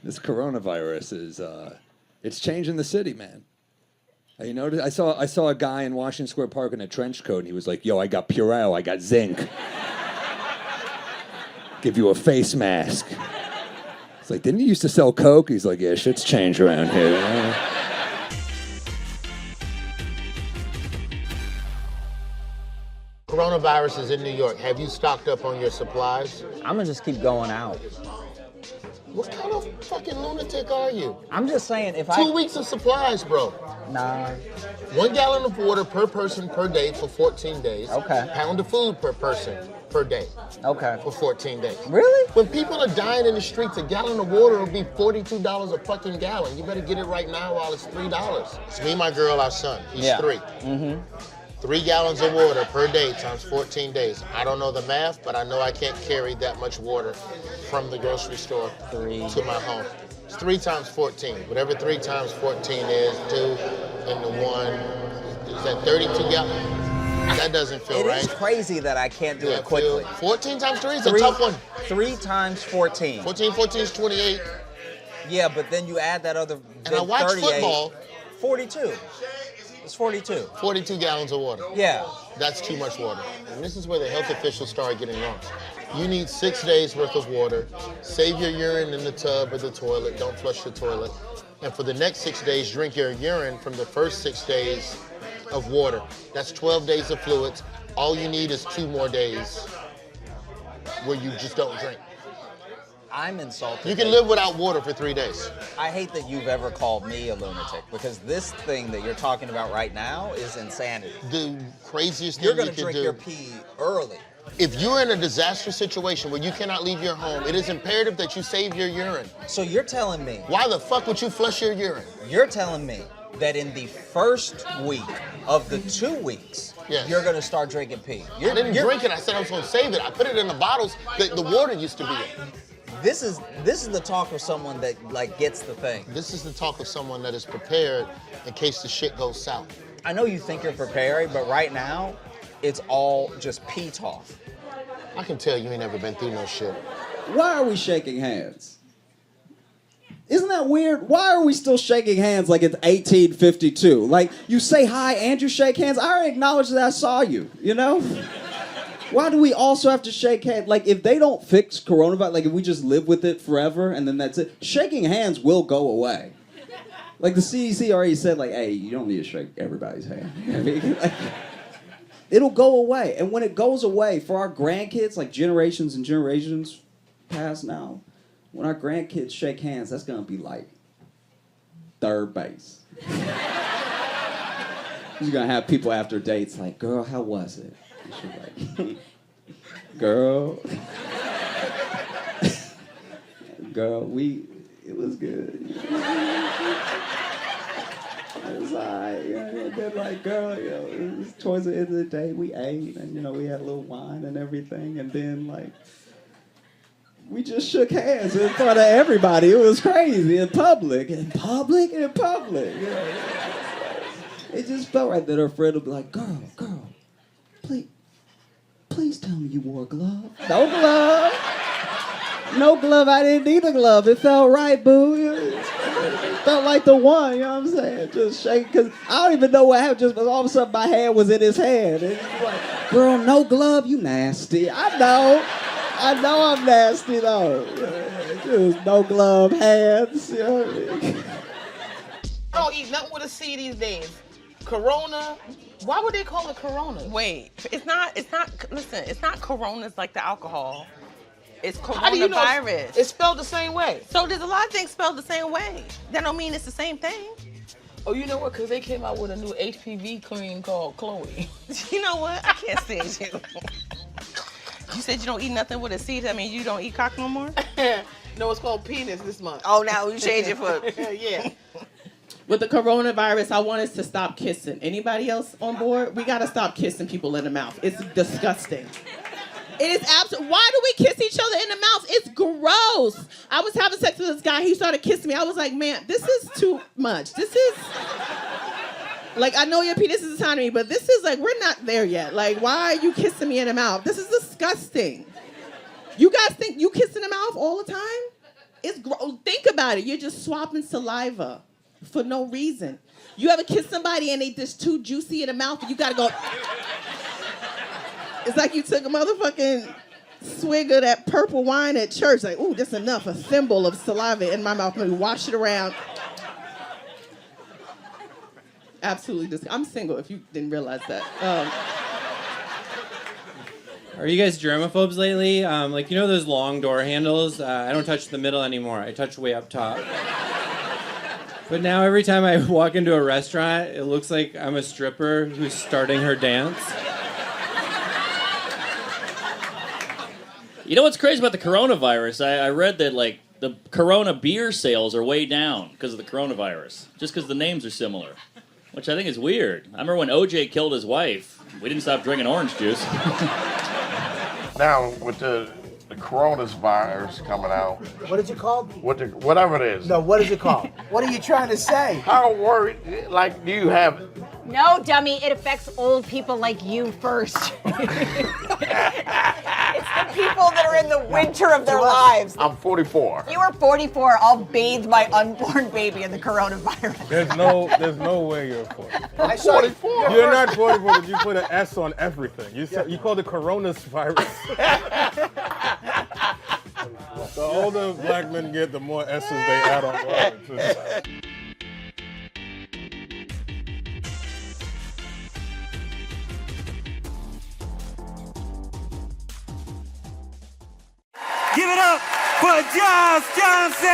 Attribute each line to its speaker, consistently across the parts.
Speaker 1: This coronavirus is, it's changing the city, man. You notice? I saw a guy in Washington Square Park in a trench coat, and he was like, "Yo, I got Purell, I got zinc. Give you a face mask." It's like, didn't he used to sell coke? He's like, "Yeah, shit's changed around here." You know?
Speaker 2: Coronavirus is in New York. Have you stocked up on your supplies?
Speaker 3: I'm gonna just keep going out.
Speaker 2: What kind of fucking lunatic are you?
Speaker 3: I'm just saying, if
Speaker 2: 2 weeks of supplies, bro.
Speaker 3: Nah.
Speaker 2: 1 gallon of water per person per day for 14 days.
Speaker 3: Okay.
Speaker 2: Pound of food per person per day.
Speaker 3: Okay.
Speaker 2: For 14 days.
Speaker 3: Really?
Speaker 2: When people are dying in the streets, a gallon of water will be $42 a fucking gallon. You better get it right now while it's $3. It's me, my girl, our son. He's 3.
Speaker 3: Mm-hmm.
Speaker 2: 3 gallons of water per day times 14 days. I don't know the math, but I know I can't carry that much water from the grocery store to my home. It's 3 times 14. Whatever 3 times 14 is, 2 into 1. Is that 32 gallons? That doesn't feel right.
Speaker 3: It is crazy that I can't do it quickly.
Speaker 2: 14 times 3 is a tough one.
Speaker 3: 3 times 14.
Speaker 2: 14 is 28.
Speaker 3: Yeah, but then you add that other
Speaker 2: And I watch
Speaker 3: 38.
Speaker 2: football.
Speaker 3: 42. It's 42.
Speaker 2: 42 gallons of water.
Speaker 3: Yeah.
Speaker 2: That's too much water. And this is where the health officials start getting lost. You need 6 days worth of water. Save your urine in the tub or the toilet. Don't flush the toilet. And for the next 6 days, drink your urine from the first 6 days of water. That's 12 days of fluids. All you need is 2 more days where you just don't drink.
Speaker 3: I'm insulted.
Speaker 2: You can live without water for 3 days.
Speaker 3: I hate that you've ever called me a lunatic, because this thing that you're talking about right now is insanity.
Speaker 2: The craziest thing
Speaker 3: you're
Speaker 2: you
Speaker 3: gonna
Speaker 2: can
Speaker 3: drink
Speaker 2: do.
Speaker 3: your pee early.
Speaker 2: If you're in a disaster situation where you cannot leave your home, it is imperative that you save your urine.
Speaker 3: So you're telling me...
Speaker 2: Why the fuck would you flush your urine?
Speaker 3: You're telling me that in the first week of the 2 weeks, you're gonna start drinking pee.
Speaker 2: I didn't drink it, I said I was gonna save it. I put it in the bottles that the water used to be in.
Speaker 3: This is the talk of someone that like gets the thing.
Speaker 2: This is the talk of someone that is prepared in case the shit goes south.
Speaker 3: I know you think you're prepared, but right now, it's all just pee talk.
Speaker 2: I can tell you ain't never been through no shit.
Speaker 4: Why are we shaking hands? Isn't that weird? Why are we still shaking hands like it's 1852? Like, you say hi and you shake hands. I already acknowledged that I saw you, you know? Why do we also have to shake hands? Like, if they don't fix coronavirus, like if we just live with it forever and then that's it, shaking hands will go away. Like the CDC already said, like, hey, you don't need to shake everybody's hand. I mean, like, it'll go away. And when it goes away, for our grandkids, like generations and generations past now, when our grandkids shake hands, that's gonna be like third base. You're gonna have people after dates like, girl, how was it? And she's like, girl, it was good. It was alright, and then like, girl, it was towards the end of the day, we ate, and we had a little wine and everything, and then like, we just shook hands in front of everybody. It was crazy, in public. It just felt right that her friend would be like, girl, please tell me you wore a glove. No glove, I didn't need a glove. It felt right, boo. It felt like the one, you know what I'm saying? Just shake, because I don't even know what happened, just all of a sudden my hand was in his hand. And he's like, girl, no glove, you nasty. I know I'm nasty, though. Just no glove hands, you know what I mean?
Speaker 5: I don't eat nothing with a C these days. Corona. Why would they call it Corona?
Speaker 6: Wait, it's not, listen, it's not Coronas like the alcohol. It's coronavirus.
Speaker 5: How do you know it's spelled the same way?
Speaker 6: So there's a lot of things spelled the same way. That don't mean it's the same thing.
Speaker 5: Oh, you know what? Because they came out with a new HPV cream called Chloe.
Speaker 6: You know what? I can't stand you. You said you don't eat nothing with a C. That means you don't eat cock no more?
Speaker 5: No, it's called penis this month.
Speaker 6: Oh, now you change it for...
Speaker 5: Yeah.
Speaker 7: With the coronavirus, I want us to stop kissing. Anybody else on board? We gotta stop kissing people in the mouth. It's disgusting. It is absolutely. Why do we kiss each other in the mouth? It's gross. I was having sex with this guy. He started kissing me. I was like, man, this is too much. This is like, I know your penis is tiny to me, but this is like, we're not there yet. Like, why are you kissing me in the mouth? This is disgusting. You guys think you kiss in the mouth all the time? It's gross. Think about it. You're just swapping saliva for no reason. You ever kiss somebody and they just too juicy in the mouth and you gotta go... It's like you took a motherfucking swig of that purple wine at church. Like, ooh, that's enough. A thimble of saliva in my mouth. Let me wash it around. Absolutely disgusting. I'm single, if you didn't realize that.
Speaker 8: Are you guys germaphobes lately? Like, you know those long door handles? I don't touch the middle anymore. I touch way up top. But now every time I walk into a restaurant, it looks like I'm a stripper who's starting her dance.
Speaker 9: You know what's crazy about the coronavirus? I read that, like, the Corona beer sales are way down because of the coronavirus, just because the names are similar, which I think is weird. I remember when OJ killed his wife, we didn't stop drinking orange juice.
Speaker 10: Now, with the coronavirus coming out.
Speaker 11: What is it called?
Speaker 10: Whatever it is.
Speaker 11: No, what is it called? What are you trying to say?
Speaker 10: How worried, like, do you have...
Speaker 12: No, dummy, it affects old people like you first. It's the people that are in the winter of their lives.
Speaker 10: I'm 44.
Speaker 12: You are 44. I'll bathe my unborn baby in the coronavirus.
Speaker 13: There's no way you're 44.
Speaker 10: I'm 44.
Speaker 13: You're not 44, but you put an S on everything. You called it coronavirus. The older black men get, the more S's they add on words.
Speaker 14: Give it up for Josh Johnson!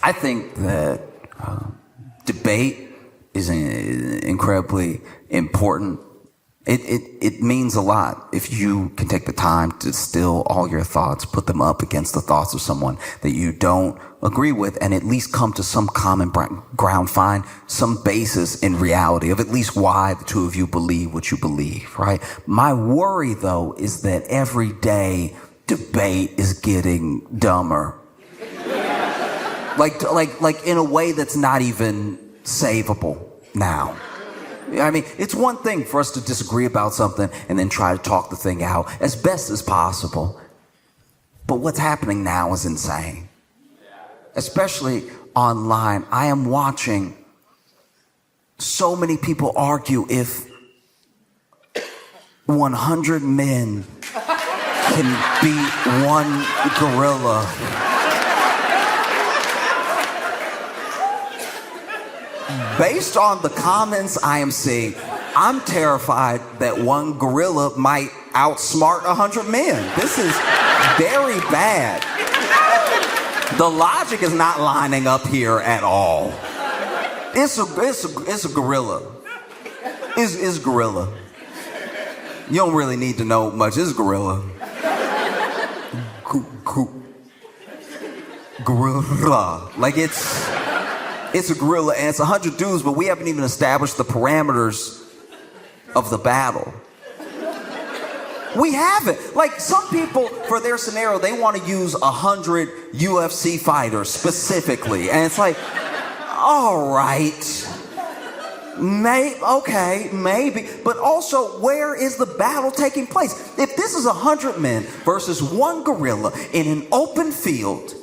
Speaker 15: I think that debate is incredibly important. It means a lot if you can take the time to distill all your thoughts, put them up against the thoughts of someone that you don't agree with, and at least come to some common ground, find some basis in reality of at least why the two of you believe what you believe, right? My worry, though, is that every day debate is getting dumber. Like in a way that's not even savable now. I mean, it's one thing for us to disagree about something and then try to talk the thing out as best as possible. But what's happening now is insane. Especially online. I am watching so many people argue if 100 men can beat one gorilla. Based on the comments I am seeing, I'm terrified that one gorilla might outsmart 100 men. This is very bad. The logic is not lining up here at all. It's a gorilla. It's gorilla. You don't really need to know much. It's gorilla. Gorilla. Like it's a gorilla and it's 100 dudes, but we haven't even established the parameters of the battle. We haven't. Like, some people, for their scenario, they want to use 100 UFC fighters specifically. And it's like, all right. Okay, maybe. But also, where is the battle taking place? If this is 100 men versus one gorilla in an open field,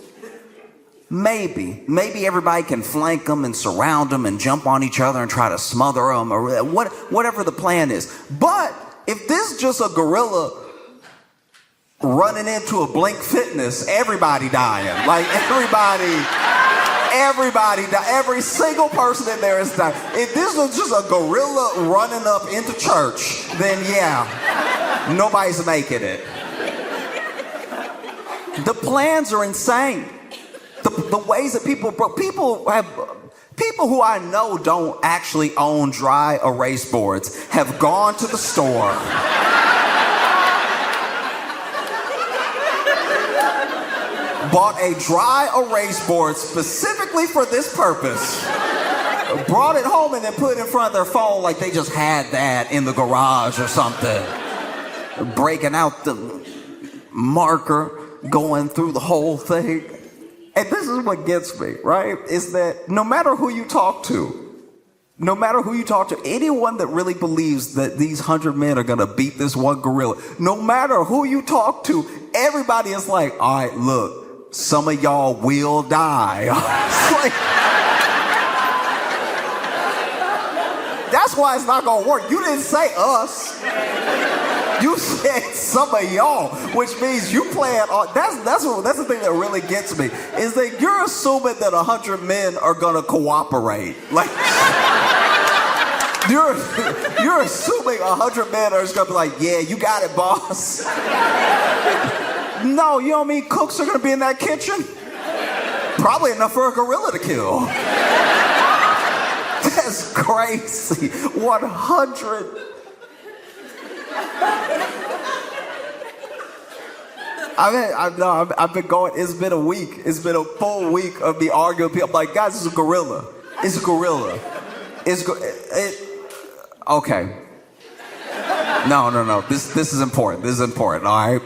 Speaker 15: maybe everybody can flank them and surround them and jump on each other and try to smother them or whatever the plan is. But if this is just a gorilla running into a Blink Fitness, everybody dying. Like everybody die. Every single person in there is dying. If this was just a gorilla running up into church, then yeah, nobody's making it. The plans are insane. The ways that people who I know don't actually own dry erase boards have gone to the store. Bought a dry erase board specifically for this purpose. Brought it home and then put it in front of their phone like they just had that in the garage or something. Breaking out the marker, going through the whole thing. And this is what gets me, right? Is that no matter who you talk to, no matter who you talk to, anyone that really believes that these 100 men are gonna beat this one gorilla, no matter who you talk to, everybody is like, all right, look, some of y'all will die. It's like, that's why it's not gonna work. You didn't say us. You said some of y'all, which means you playing on. That's the thing that really gets me, is that you're assuming that 100 men are gonna cooperate. Like you're assuming 100 men are just gonna be like, yeah, you got it, boss. No, you know how many cooks are gonna be in that kitchen? Probably enough for a gorilla to kill. That's crazy. 100. I've been going, it's been a week. It's been a full week of me arguing with people. I'm like, guys, it's a gorilla. It's a gorilla. Okay. No. This is important. This is important, all right?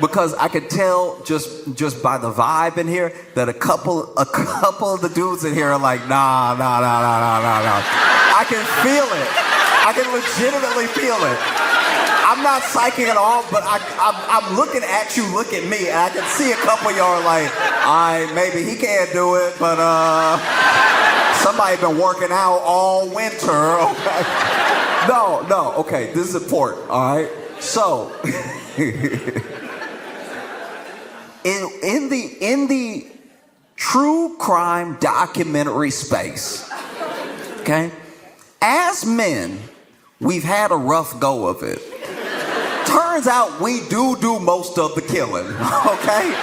Speaker 15: Because I could tell just by the vibe in here that a couple of the dudes in here are like, nah. I can feel it. I can legitimately feel it. I'm not psychic at all, but I'm looking at you, look at me, and I can see a couple of y'all are like, maybe he can't do it, but somebody been working out all winter. Okay. No, okay, this is important, all right? So, in the true crime documentary space, okay, as men, we've had a rough go of it. Turns out we do most of the killing, okay?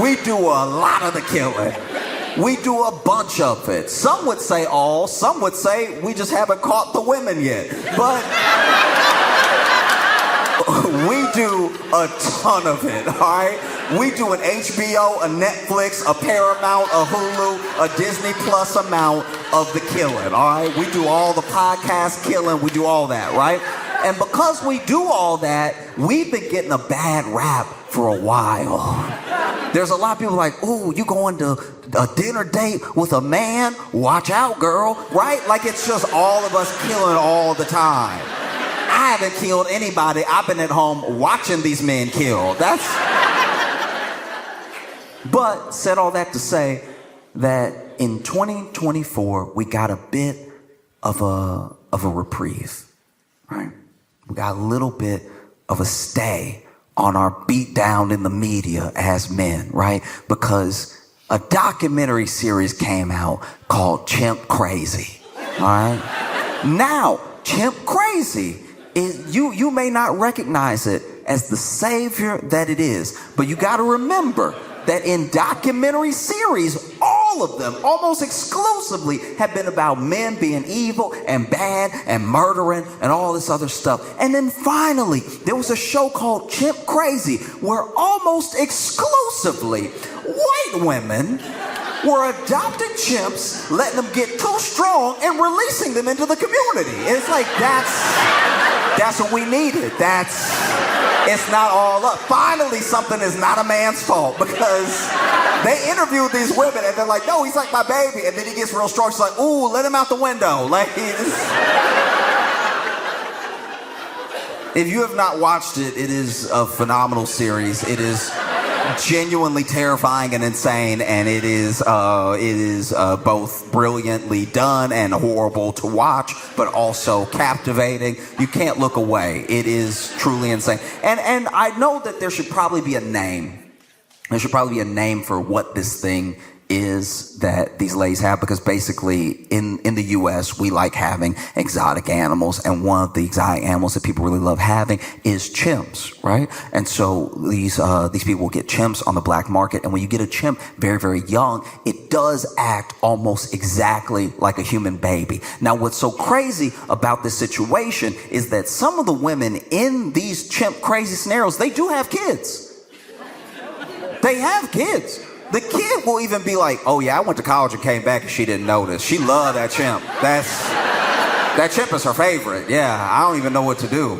Speaker 15: We do a lot of the killing. We do a bunch of it. Some would say all, some would say we just haven't caught the women yet. But we do a ton of it, all right? We do an HBO, a Netflix, a Paramount, a Hulu, a Disney Plus amount of the killing, all right? We do all the podcast killing, we do all that, right? And because we do all that, we've been getting a bad rap for a while. There's a lot of people like, ooh, you going to a dinner date with a man? Watch out, girl, right? Like it's just all of us killing all the time. I haven't killed anybody. I've been at home watching these men kill. But said all that to say that in 2024, we got a bit of a reprieve, right? We got a little bit of a stay on our beat down in the media as men, right? Because a documentary series came out called Chimp Crazy, all right? Now, Chimp Crazy is, you may not recognize it as the savior that it is, but you got to remember that in documentary series, all of them, almost exclusively, have been about men being evil and bad and murdering and all this other stuff. And then finally, there was a show called Chimp Crazy, where almost exclusively white women were adopting chimps, letting them get too strong and releasing them into the community. It's like, that's what we needed. It's not all up. Finally, something is not a man's fault, because they interviewed these women and they're like, no, he's like my baby. And then he gets real strong. She's like, ooh, let him out the window. Like, if you have not watched it, it is a phenomenal series. It is genuinely terrifying and insane, and it is both brilliantly done and horrible to watch, but also captivating. You can't look away. It is truly insane. And I know that there should probably be a name. There should probably be a name for what this thing is that these ladies have, because basically in the US we like having exotic animals, and one of the exotic animals that people really love having is chimps, right? And so these people will get chimps on the black market, and when you get a chimp very, very young, it does act almost exactly like a human baby. Now what's so crazy about this situation is that some of the women in these Chimp Crazy scenarios, they do have kids. They have kids. The kid will even be like, oh yeah, I went to college and came back and she didn't notice. She loved that chimp. That chimp is her favorite. Yeah, I don't even know what to do.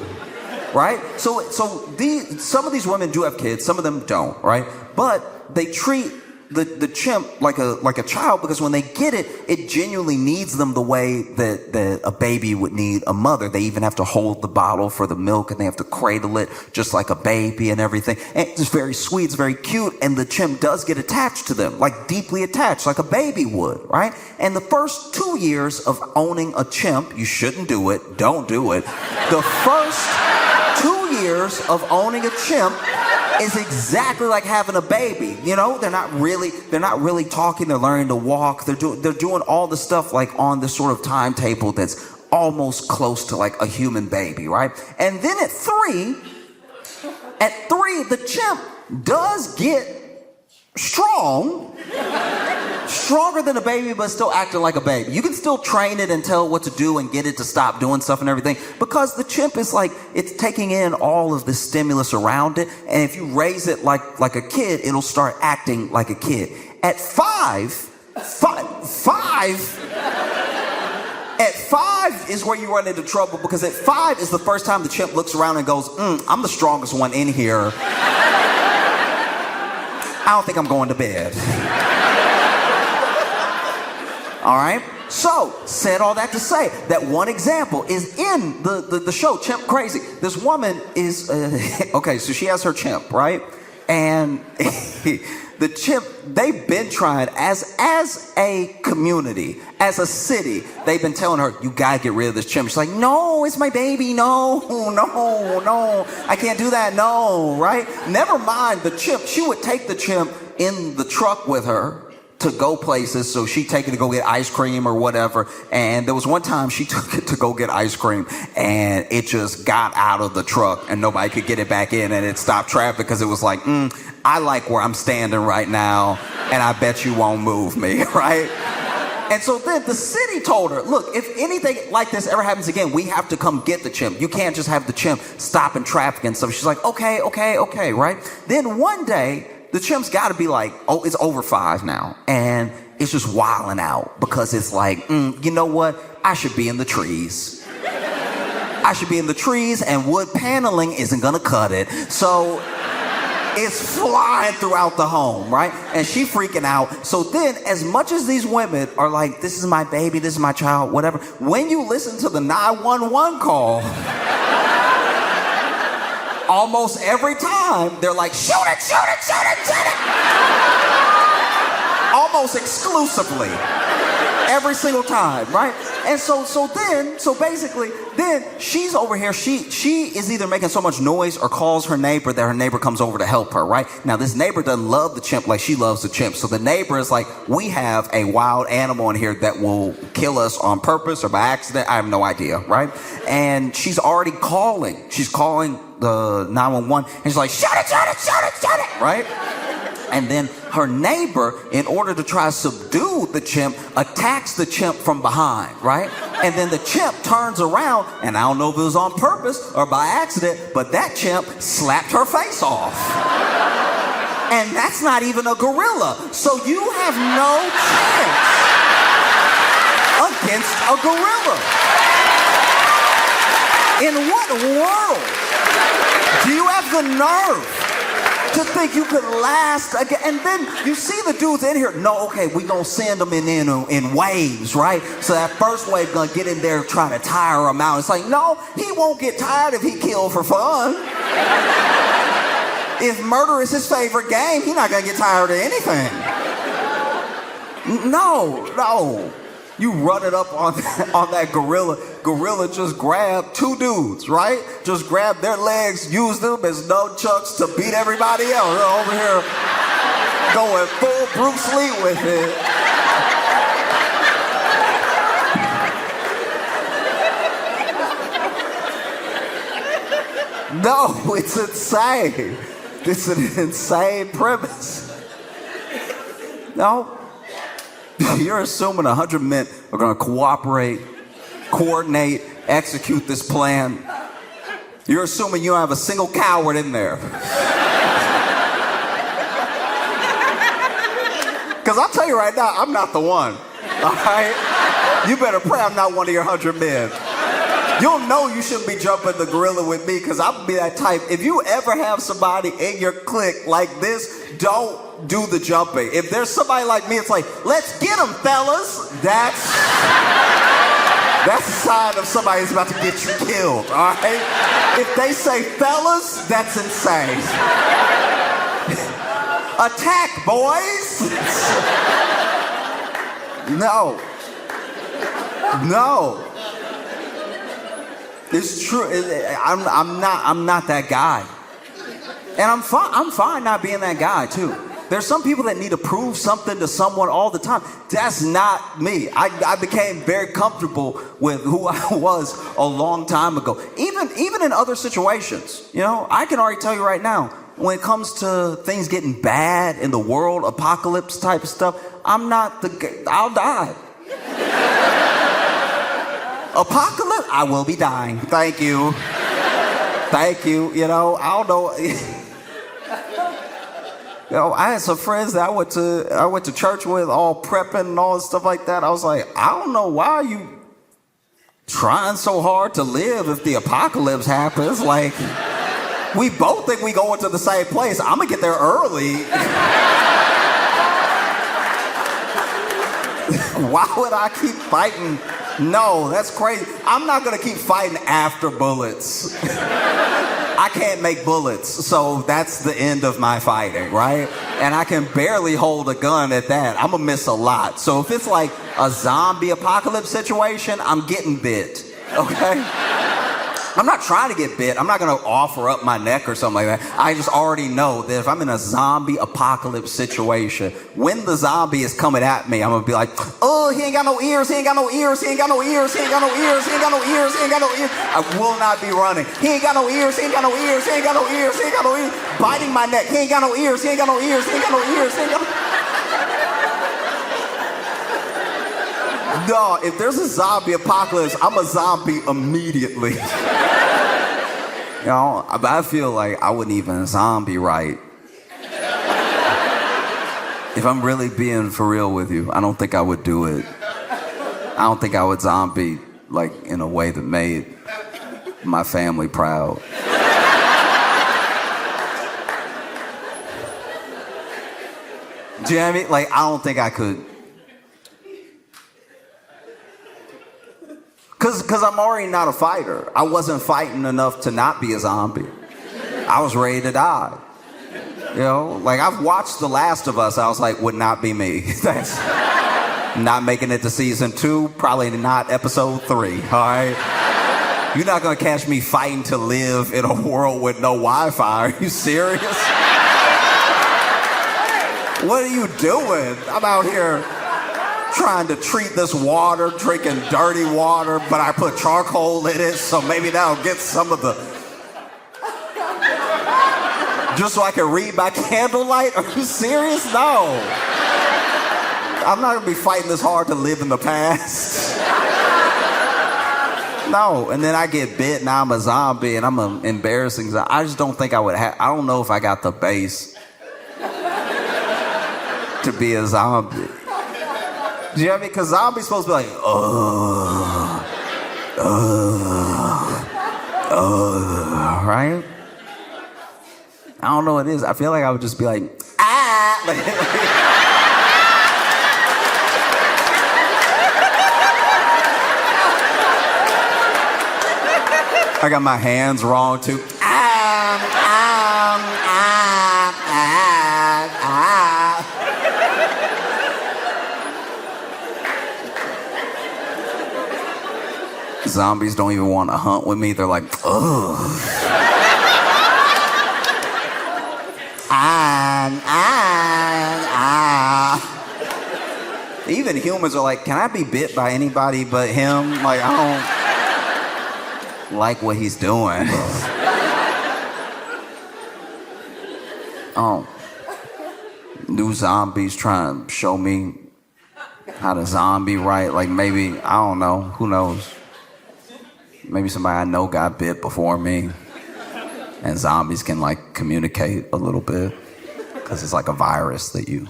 Speaker 15: Right? So some of these women do have kids, some of them don't, right? But they treat the chimp like a child, because when they get it, it genuinely needs them the way that a baby would need a mother. They even have to hold the bottle for the milk, and they have to cradle it just like a baby and everything. And it's very sweet, it's very cute, and the chimp does get attached to them, like deeply attached, like a baby would, right? And the first 2 years of owning a chimp, you shouldn't do it, don't do it. The first 2 years of owning a chimp is exactly like having a baby. You know, they're not really talking, they're learning to walk, they're doing all the stuff like on this sort of timetable that's almost close to like a human baby, right? And then at three, the chimp does get stronger than a baby, but still acting like a baby. You can still train it and tell what to do and get it to stop doing stuff and everything, because the chimp is like, it's taking in all of the stimulus around it, and if you raise it like a kid, it'll start acting like a kid. At five is where you run into trouble, because at 5 is the first time the chimp looks around and goes, I'm the strongest one in here. I don't think I'm going to bed. All right? So, said all that to say that one example is in the show, Chimp Crazy. This woman is, okay, so she has her chimp, right? And the chimp, they've been trying as a community, as a city, they've been telling her, you gotta get rid of this chimp. She's like, no, it's my baby, no, I can't do that, no, right? Never mind the chimp. She would take the chimp in the truck with her to go places, so she'd take it to go get ice cream or whatever. And there was one time she took it to go get ice cream, and it just got out of the truck and nobody could get it back in, and it stopped traffic because it was like, I like where I'm standing right now, and I bet you won't move me, right? And so then the city told her, look, if anything like this ever happens again, we have to come get the chimp. You can't just have the chimp stop in traffic and stuff. She's like, okay, right? Then one day, the chimp's got to be like, oh, it's over 5 now. And it's just wilding out because it's like, you know what? I should be in the trees. I should be in the trees, and wood paneling isn't going to cut it. So it's flying throughout the home, right? And she freaking out. So then, as much as these women are like, this is my baby, this is my child, whatever, when you listen to the 911 call, almost every time, they're like, shoot it. Almost exclusively. Every single time, right? And so basically, then she's over here, she is either making so much noise or calls her neighbor that her neighbor comes over to help her, right? Now, this neighbor doesn't love the chimp like she loves the chimp. So the neighbor is like, we have a wild animal in here that will kill us on purpose or by accident. I have no idea, right? And she's already calling. She's calling the 911, and she's like, shut it, right? And then her neighbor, in order to try to subdue the chimp, attacks the chimp from behind, right? And then the chimp turns around, and I don't know if it was on purpose or by accident, but that chimp slapped her face off. And that's not even a gorilla. So you have no chance against a gorilla. In what world do you have the nerve to think you could last again? And then you see the dudes in here. No, okay, we gonna send them in waves, right? So that first wave gonna get in there trying to tire him out. It's like, no, he won't get tired if he killed for fun. If murder is his favorite game, he's not gonna get tired of anything. No. You run it up on that gorilla. Gorilla just grabbed 2 dudes, right? Just grabbed their legs, used them as nunchucks to beat everybody else. They're over here going full Bruce Lee with it. No, it's insane. It's an insane premise. No. You're assuming 100 men are going to cooperate, coordinate, execute this plan. You're assuming you don't have a single coward in there. Because I'll tell you right now, I'm not the one. All right? You better pray I'm not one of your 100 men. You'll know you shouldn't be jumping the gorilla with me because I'm gonna be that type. If you ever have somebody in your clique like this, don't do the jumping. If there's somebody like me, it's like, let's get them, fellas. That's a sign of somebody who's about to get you killed, all right? If they say fellas, that's insane. Attack, boys! No. It's true. I'm not that guy. And I'm fine not being that guy too. There's some people that need to prove something to someone all the time. That's not me. I became very comfortable with who I was a long time ago. Even in other situations, you know, I can already tell you right now, when it comes to things getting bad in the world, apocalypse type of stuff, I'm not I'll die. Apocalypse? I will be dying. Thank you. You know, I don't know. You know, I had some friends that I went to church with, all prepping and all this stuff like that. I was like, I don't know why you trying so hard to live if the apocalypse happens. Like, we both think we going to the same place. I'm gonna get there early. Why would I keep fighting? No, that's crazy. I'm not gonna keep fighting after bullets. I can't make bullets, so that's the end of my fighting, right? And I can barely hold a gun at that. I'm gonna miss a lot. So if it's like a zombie apocalypse situation, I'm getting bit, okay? I'm not trying to get bit. I'm not gonna offer up my neck or something like that. I just already know that if I'm in a zombie apocalypse situation, when the zombie is coming at me, I'm gonna be like, oh, he ain't got no ears, he ain't got no ears, he ain't got no ears, he ain't got no ears, he ain't got no ears, he ain't got no ears. I will not be running. He ain't got no ears, he ain't got no ears, he ain't got no ears, he ain't got no ears. Biting my neck, he ain't got no ears, he ain't got no ears, he ain't got no ears, he ain't got no... No, if there's a zombie apocalypse, I'm a zombie immediately. You know, I feel like I wouldn't even zombie right. If I'm really being for real with you, I don't think I would do it. I don't think I would zombie like in a way that made my family proud. Do you know what I mean? Like, I don't think I could. Because I'm already not a fighter. I wasn't fighting enough to not be a zombie. I was ready to die. You know, like I've watched The Last of Us. I was like, would not be me. That's not making it to season 2, probably not episode 3, all right? You're not gonna catch me fighting to live in a world with no Wi-Fi. Are you serious? What are you doing? I'm out here trying to treat this water, drinking dirty water, but I put charcoal in it, so maybe that'll get some of the... Just so I can read by candlelight? Are you serious? No. I'm not gonna be fighting this hard to live in the past. No, and then I get bit, now I'm a zombie, and I'm an embarrassing... I just don't think I would have... I don't know if I got the base to be a zombie. Do you know what I mean? Because zombies supposed to be like, right? I don't know what it is. I feel like I would just be like, ah! I got my hands wrong too. Zombies don't even want to hunt with me. They're like, ugh. Even humans are like, can I be bit by anybody but him? Like, I don't like what he's doing. Oh, new zombies trying to show me how to zombie right. Like maybe, I don't know, who knows? Maybe somebody I know got bit before me, and zombies can like communicate a little bit because it's like a virus that you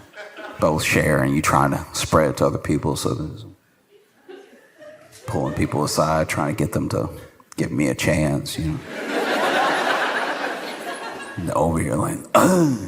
Speaker 15: both share and you trying to spread to other people. So there's pulling people aside, trying to get them to give me a chance, you know. And over here like, yeah.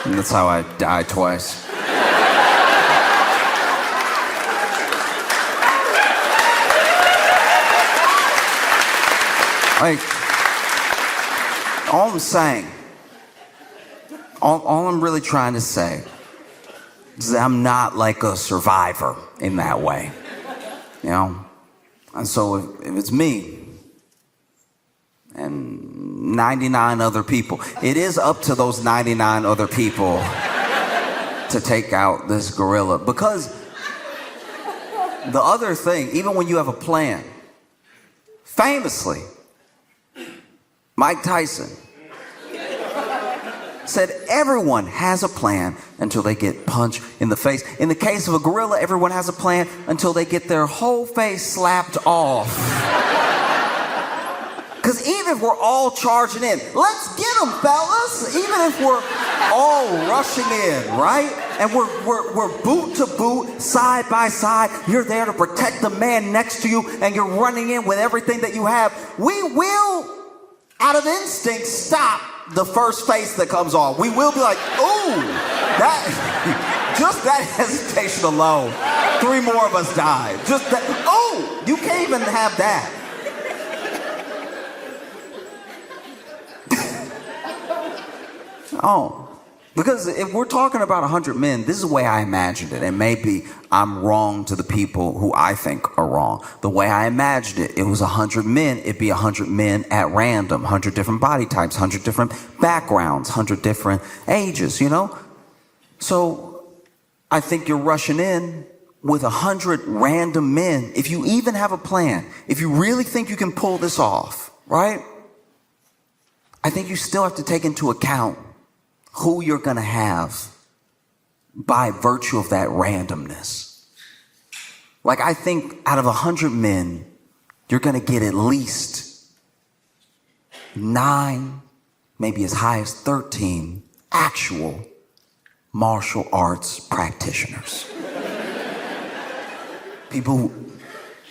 Speaker 15: And that's how I die twice. Like, all I'm saying, all I'm really trying to say is that I'm not like a survivor in that way, you know? And so if it's me and 99 other people, it is up to those 99 other people to take out this gorilla. Because the other thing, even when you have a plan, famously, Mike Tyson said everyone has a plan until they get punched in the face. In the case of a gorilla, everyone has a plan until they get their whole face slapped off. Because even if we're all charging in, let's get them, fellas. Even if we're all rushing in, right? And we're boot to boot, side by side. You're there to protect the man next to you, and you're running in with everything that you have. We will, out of instinct, stop the first face that comes on. We will be like, ooh, that, just that hesitation alone, 3 more of us died. Just that, oh, you can't even have that. Oh, because if we're talking about 100 men, this is the way I imagined it. And maybe I'm wrong to the people who I think are wrong. The way I imagined it, it was 100 men. It'd be 100 men at random, 100 different body types, 100 different backgrounds, 100 different ages, you know? So I think you're rushing in with 100 random men. If you even have a plan, if you really think you can pull this off, right? I think you still have to take into account who you're going to have by virtue of that randomness. Like, I think out of 100 men, you're going to get at least 9, maybe as high as 13 actual martial arts practitioners. People who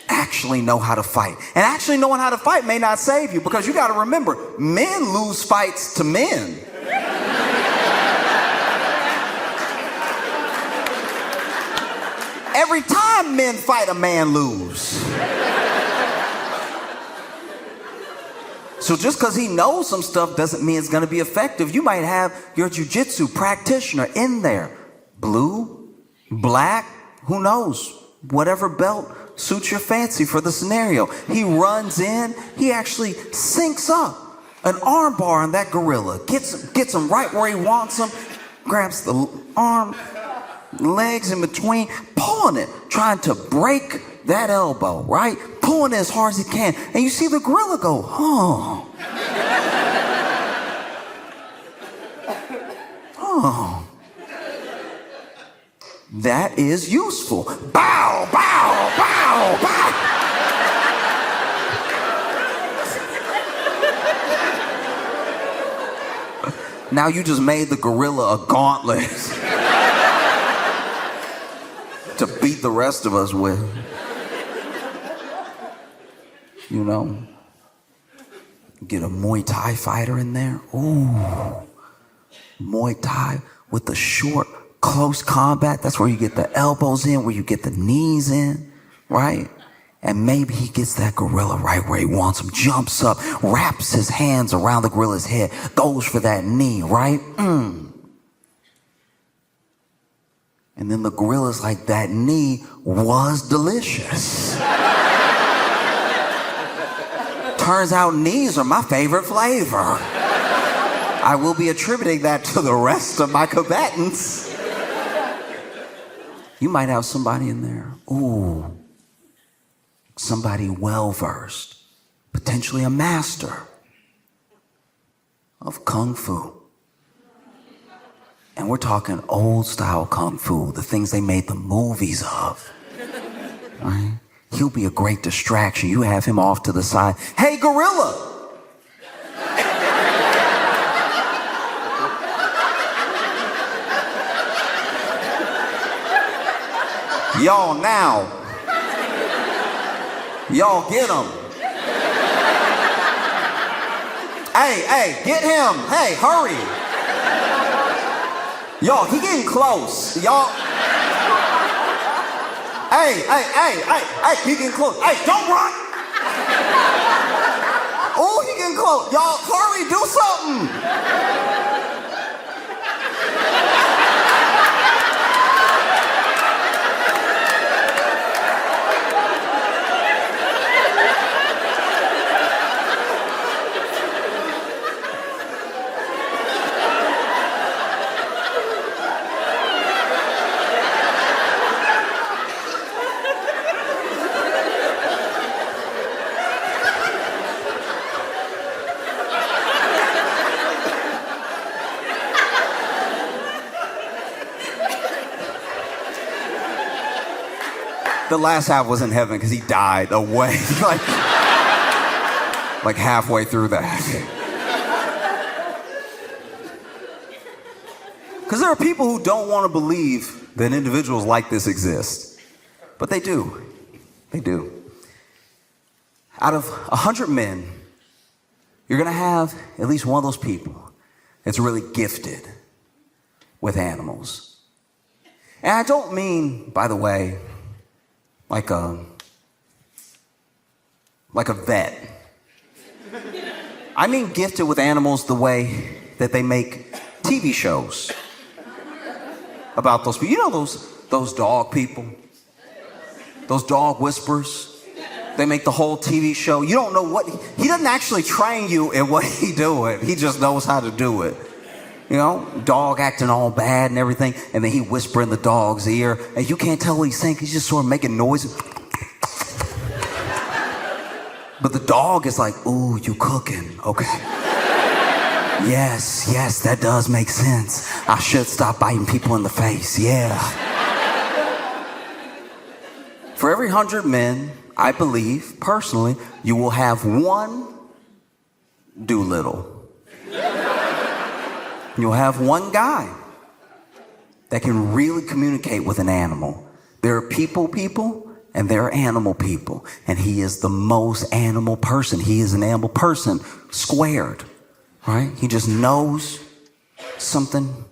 Speaker 15: actually know how to fight. And actually knowing how to fight may not save you, because you got to remember, men lose fights to men. every time men fight, a man lose. So just because he knows some stuff doesn't mean it's going to be effective. You might have your jiu-jitsu practitioner in there. Blue, black, who knows? Whatever belt suits your fancy for the scenario. He runs in, he actually syncs up an arm bar on that gorilla, gets him right where he wants him, grabs the arm, legs in between, pulling it, trying to break that elbow, right? Pulling it as hard as he can. And you see the gorilla go, oh. Oh. That is useful. Bow, bow, bow, bow. Now you just made the gorilla a gauntlet to beat the rest of us with. You know, get a Muay Thai fighter in there. Ooh, Muay Thai with the short, close combat. That's where you get the elbows in, where you get the knees in, right? And maybe he gets that gorilla right where he wants him, jumps up, wraps his hands around the gorilla's head, goes for that knee, right? And then the gorilla's like, that knee was delicious. Turns out knees are my favorite flavor. I will be attributing that to the rest of my combatants. You might have somebody in there. Ooh. Somebody well-versed, potentially a master of Kung Fu. And we're talking old-style Kung Fu, the things they made the movies of. Right? He'll be a great distraction. You have him off to the side. Hey, gorilla! Y'all now. Y'all get him. Hey, get him. Hey, hurry. Y'all, he getting close. Y'all. Hey, he getting close. Hey, don't run. Oh, he getting close. Y'all, hurry, do something. The last half was in heaven because he died away, like halfway through that. Because there are people who don't want to believe that individuals like this exist, but they do. They do. Out of 100 men, you're going to have at least one of those people that's really gifted with animals. And I don't mean, by the way, like a vet. I mean gifted with animals the way that they make TV shows about those people. You know those dog people? Those dog whisperers? They make the whole TV show. You don't know what, he doesn't actually train you in what he doing. He just knows how to do it. You know, dog acting all bad and everything, and then he whisper in the dog's ear, and you can't tell what he's saying, he's just sort of making noises. But the dog is like, ooh, you cooking, okay. Yes, that does make sense. I should stop biting people in the face, yeah. For every 100 men, I believe, personally, you will have one Doolittle. You'll have one guy that can really communicate with an animal. There are people, and there are animal people. And he is the most animal person. He is an animal person squared, right? He just knows something,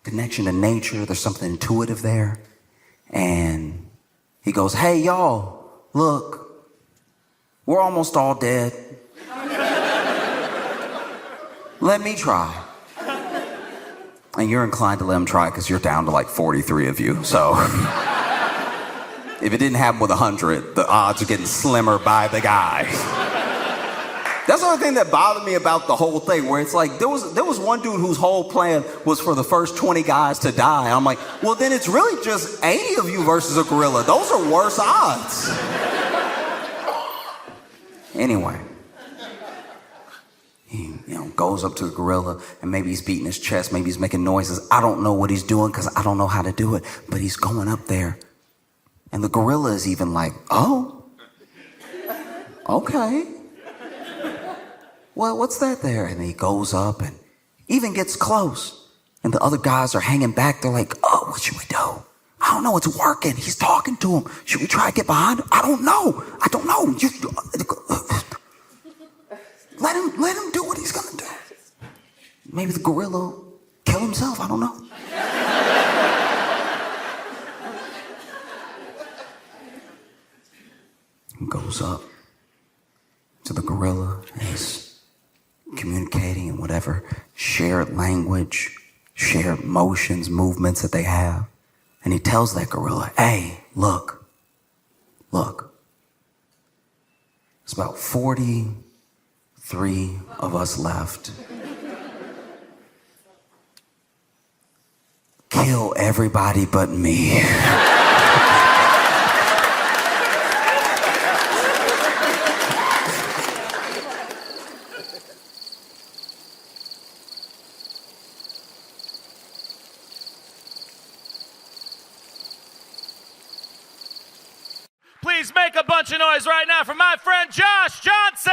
Speaker 15: connection to nature. There's something intuitive there. And he goes, hey, y'all, look, we're almost all dead. Let me try. And you're inclined to let him try because you're down to like 43 of you. So if it didn't happen with 100, the odds are getting slimmer by the guy. That's the other thing that bothered me about the whole thing, where it's like, there was one dude whose whole plan was for the first 20 guys to die. I'm like, well, then it's really just 80 of you versus a gorilla. Those are worse odds. Anyway, he goes up to the gorilla, and maybe he's beating his chest, maybe he's making noises. I don't know what he's doing because I don't know how to do it, but he's going up there. And the gorilla is even like, oh, okay. Well, what's that there? And he goes up and even gets close. And the other guys are hanging back. They're like, oh, what should we do? I don't know. It's working. He's talking to him. Should we try to get behind him? I don't know. Let him do what he's going to do. Maybe the gorilla will kill himself. I don't know. He goes up to the gorilla and he's communicating in whatever shared language, shared motions, movements that they have. And he tells that gorilla, hey, look. It's about 43 of us left. Kill everybody but me.
Speaker 14: Please make a bunch of noise right now for my friend Josh Johnson!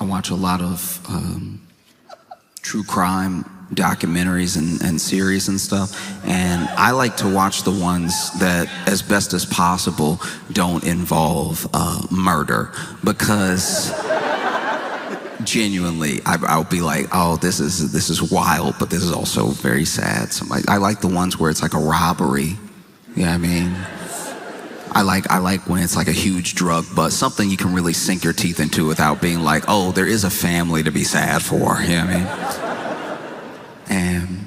Speaker 15: I watch a lot of true crime documentaries and series and stuff, and I like to watch the ones that, as best as possible, don't involve murder, because genuinely, I'll be like, oh, this is wild, but this is also very sad. So I like the ones where it's like a robbery. You know what I mean? I like when it's like a huge drug bust, something you can really sink your teeth into without being like, oh, there is a family to be sad for. You know what I mean? And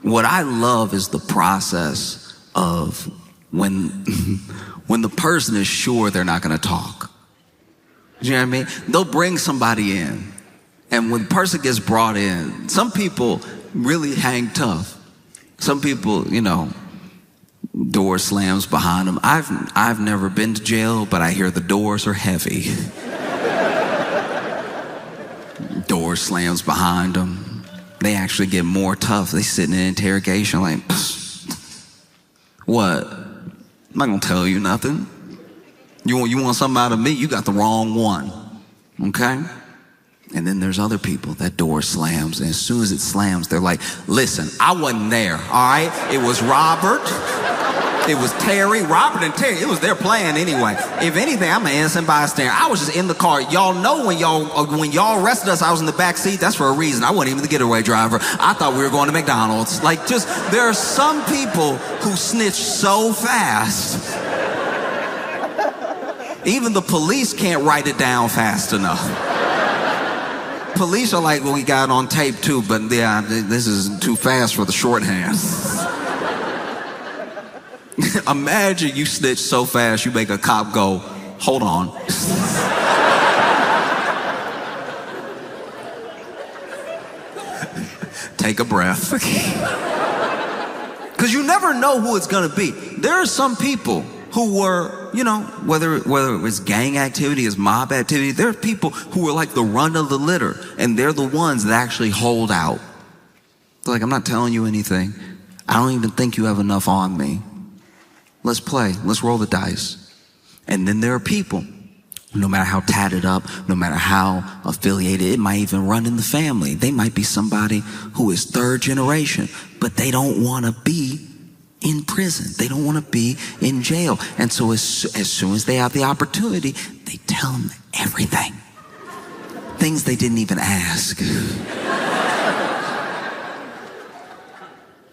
Speaker 15: what I love is the process of when the person is sure they're not going to talk. You know what I mean? They'll bring somebody in, and when the person gets brought in, some people really hang tough. Some people, door slams behind them. I've never been to jail, but I hear the doors are heavy. Door slams behind them. They actually get more tough. They sit in an interrogation like, what? I'm not gonna tell you nothing. You want something out of me? You got the wrong one, okay? And then there's other people, that door slams, and as soon as it slams, they're like, listen, I wasn't there, all right? It was Robert, it was Terry, Robert and Terry, it was their plan anyway. If anything, I'm an innocent bystander. I was just in the car. Y'all know when y'all arrested us, I was in the back seat. That's for a reason. I wasn't even the getaway driver. I thought we were going to McDonald's. There are some people who snitch so fast. Even the police can't write it down fast enough. Police are like, well, we got it on tape too, but yeah, this is too fast for the shorthand. Imagine you snitch so fast, you make a cop go, hold on. Take a breath. Because you never know who it's gonna be. There are some people who were, whether it was gang activity, it's mob activity, there are people who are like the run of the litter, and they're the ones that actually hold out. They're like, I'm not telling you anything. I don't even think you have enough on me. Let's play. Let's roll the dice. And then there are people, no matter how tatted up, no matter how affiliated, it might even run in the family. They might be somebody who is third generation, but they don't want to be in prison. They don't want to be in jail. And so as soon as they have the opportunity, they tell them everything. Things they didn't even ask.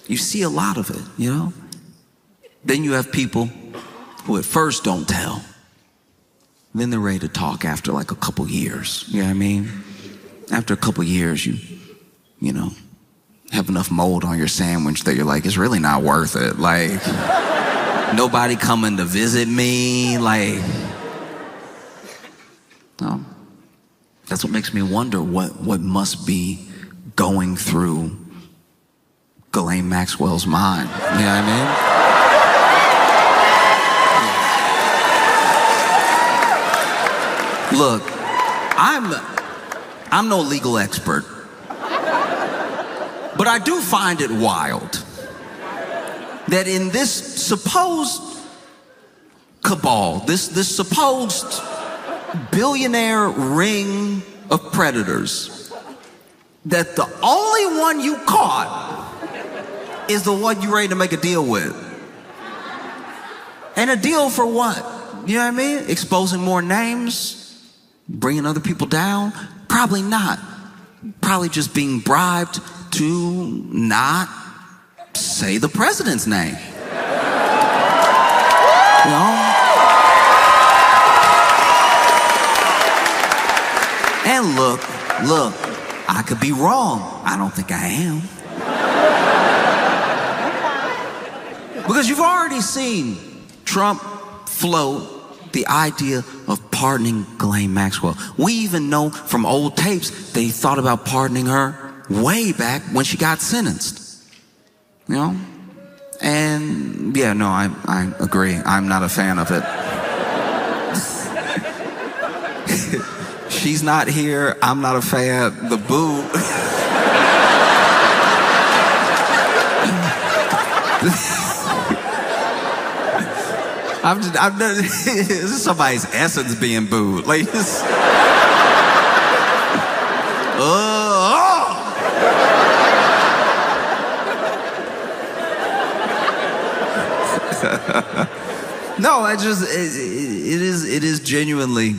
Speaker 15: You see a lot of it, you know? Then you have people who at first don't tell. Then they're ready to talk after like a couple years. You know what I mean? After a couple years, you know, have enough mold on your sandwich that you're like, it's really not worth it. Like, nobody coming to visit me. Like, no. That's what makes me wonder what must be going through Ghislaine Maxwell's mind. You know what I mean? Look, I'm no legal expert, but I do find it wild that in this supposed cabal, this supposed billionaire ring of predators, that the only one you caught is the one you ready to make a deal with. And a deal for what? You know what I mean? Exposing more names? Bringing other people down? Probably not. Probably just being bribed to not say the president's name. You know? And look, I could be wrong. I don't think I am. Because you've already seen Trump float the idea of pardoning Ghislaine Maxwell. We even know from old tapes they thought about pardoning her way back when she got sentenced. You know? And yeah, no, I agree. I'm not a fan of it. She's not here. I'm not a fan. The boo. This is somebody's essence being booed. Like this. No, it is genuinely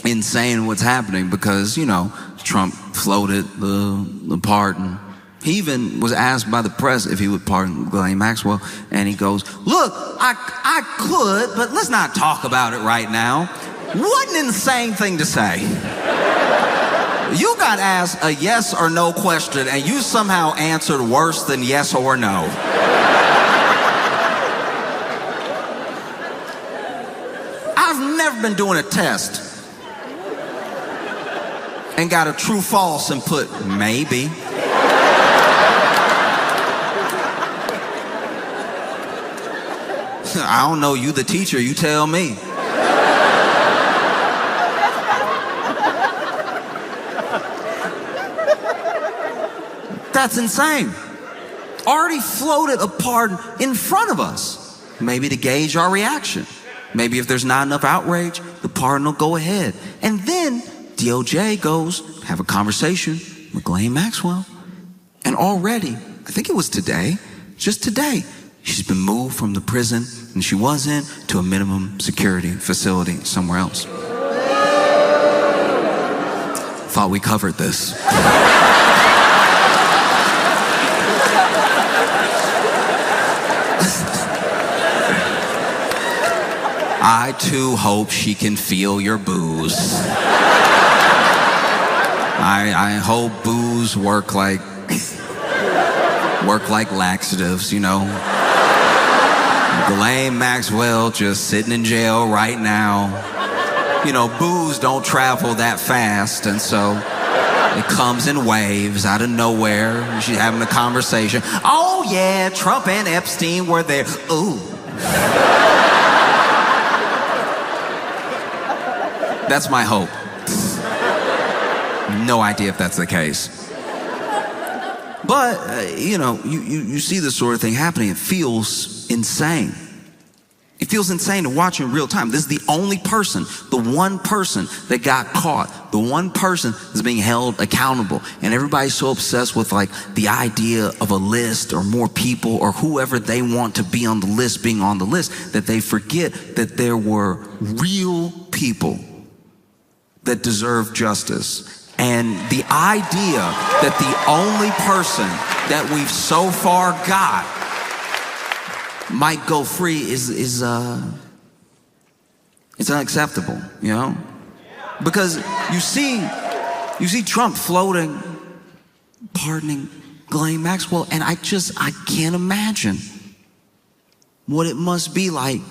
Speaker 15: insane what's happening because, you know, Trump floated the pardon. He even was asked by the press if he would pardon Ghislaine Maxwell, and he goes, look, I could, but let's not talk about it right now. What an insane thing to say. You got asked a yes or no question, and you somehow answered worse than yes or no. I've never been doing a test and got a true false and put maybe. I don't know, you the teacher, you tell me. That's insane. Already floated a pardon in front of us, maybe to gauge our reaction. Maybe if there's not enough outrage, the pardon will go ahead. And then DOJ goes, have a conversation with Ghislaine Maxwell. And already, I think it was today, just today, she's been moved from the prison and she was in to a minimum security facility somewhere else. Thought we covered this. I too hope she can feel your booze. I hope booze work like laxatives, you know. Ghislaine Maxwell just sitting in jail right now. You know, booze don't travel that fast, and so it comes in waves out of nowhere. She's having a conversation. Oh yeah, Trump and Epstein were there. Ooh. That's my hope. No idea if that's the case. But, you know, you see this sort of thing happening. It feels insane. It feels insane to watch in real time. This is the only person, the one person that got caught, the one person that's being held accountable. And everybody's so obsessed with like the idea of a list or more people or whoever they want to be on the list being on the list that they forget that there were real people that deserve justice. And the idea that the only person that we've so far got might go free is it's unacceptable, you know? Because you see Trump floating, pardoning Ghislaine Maxwell, and I can't imagine what it must be like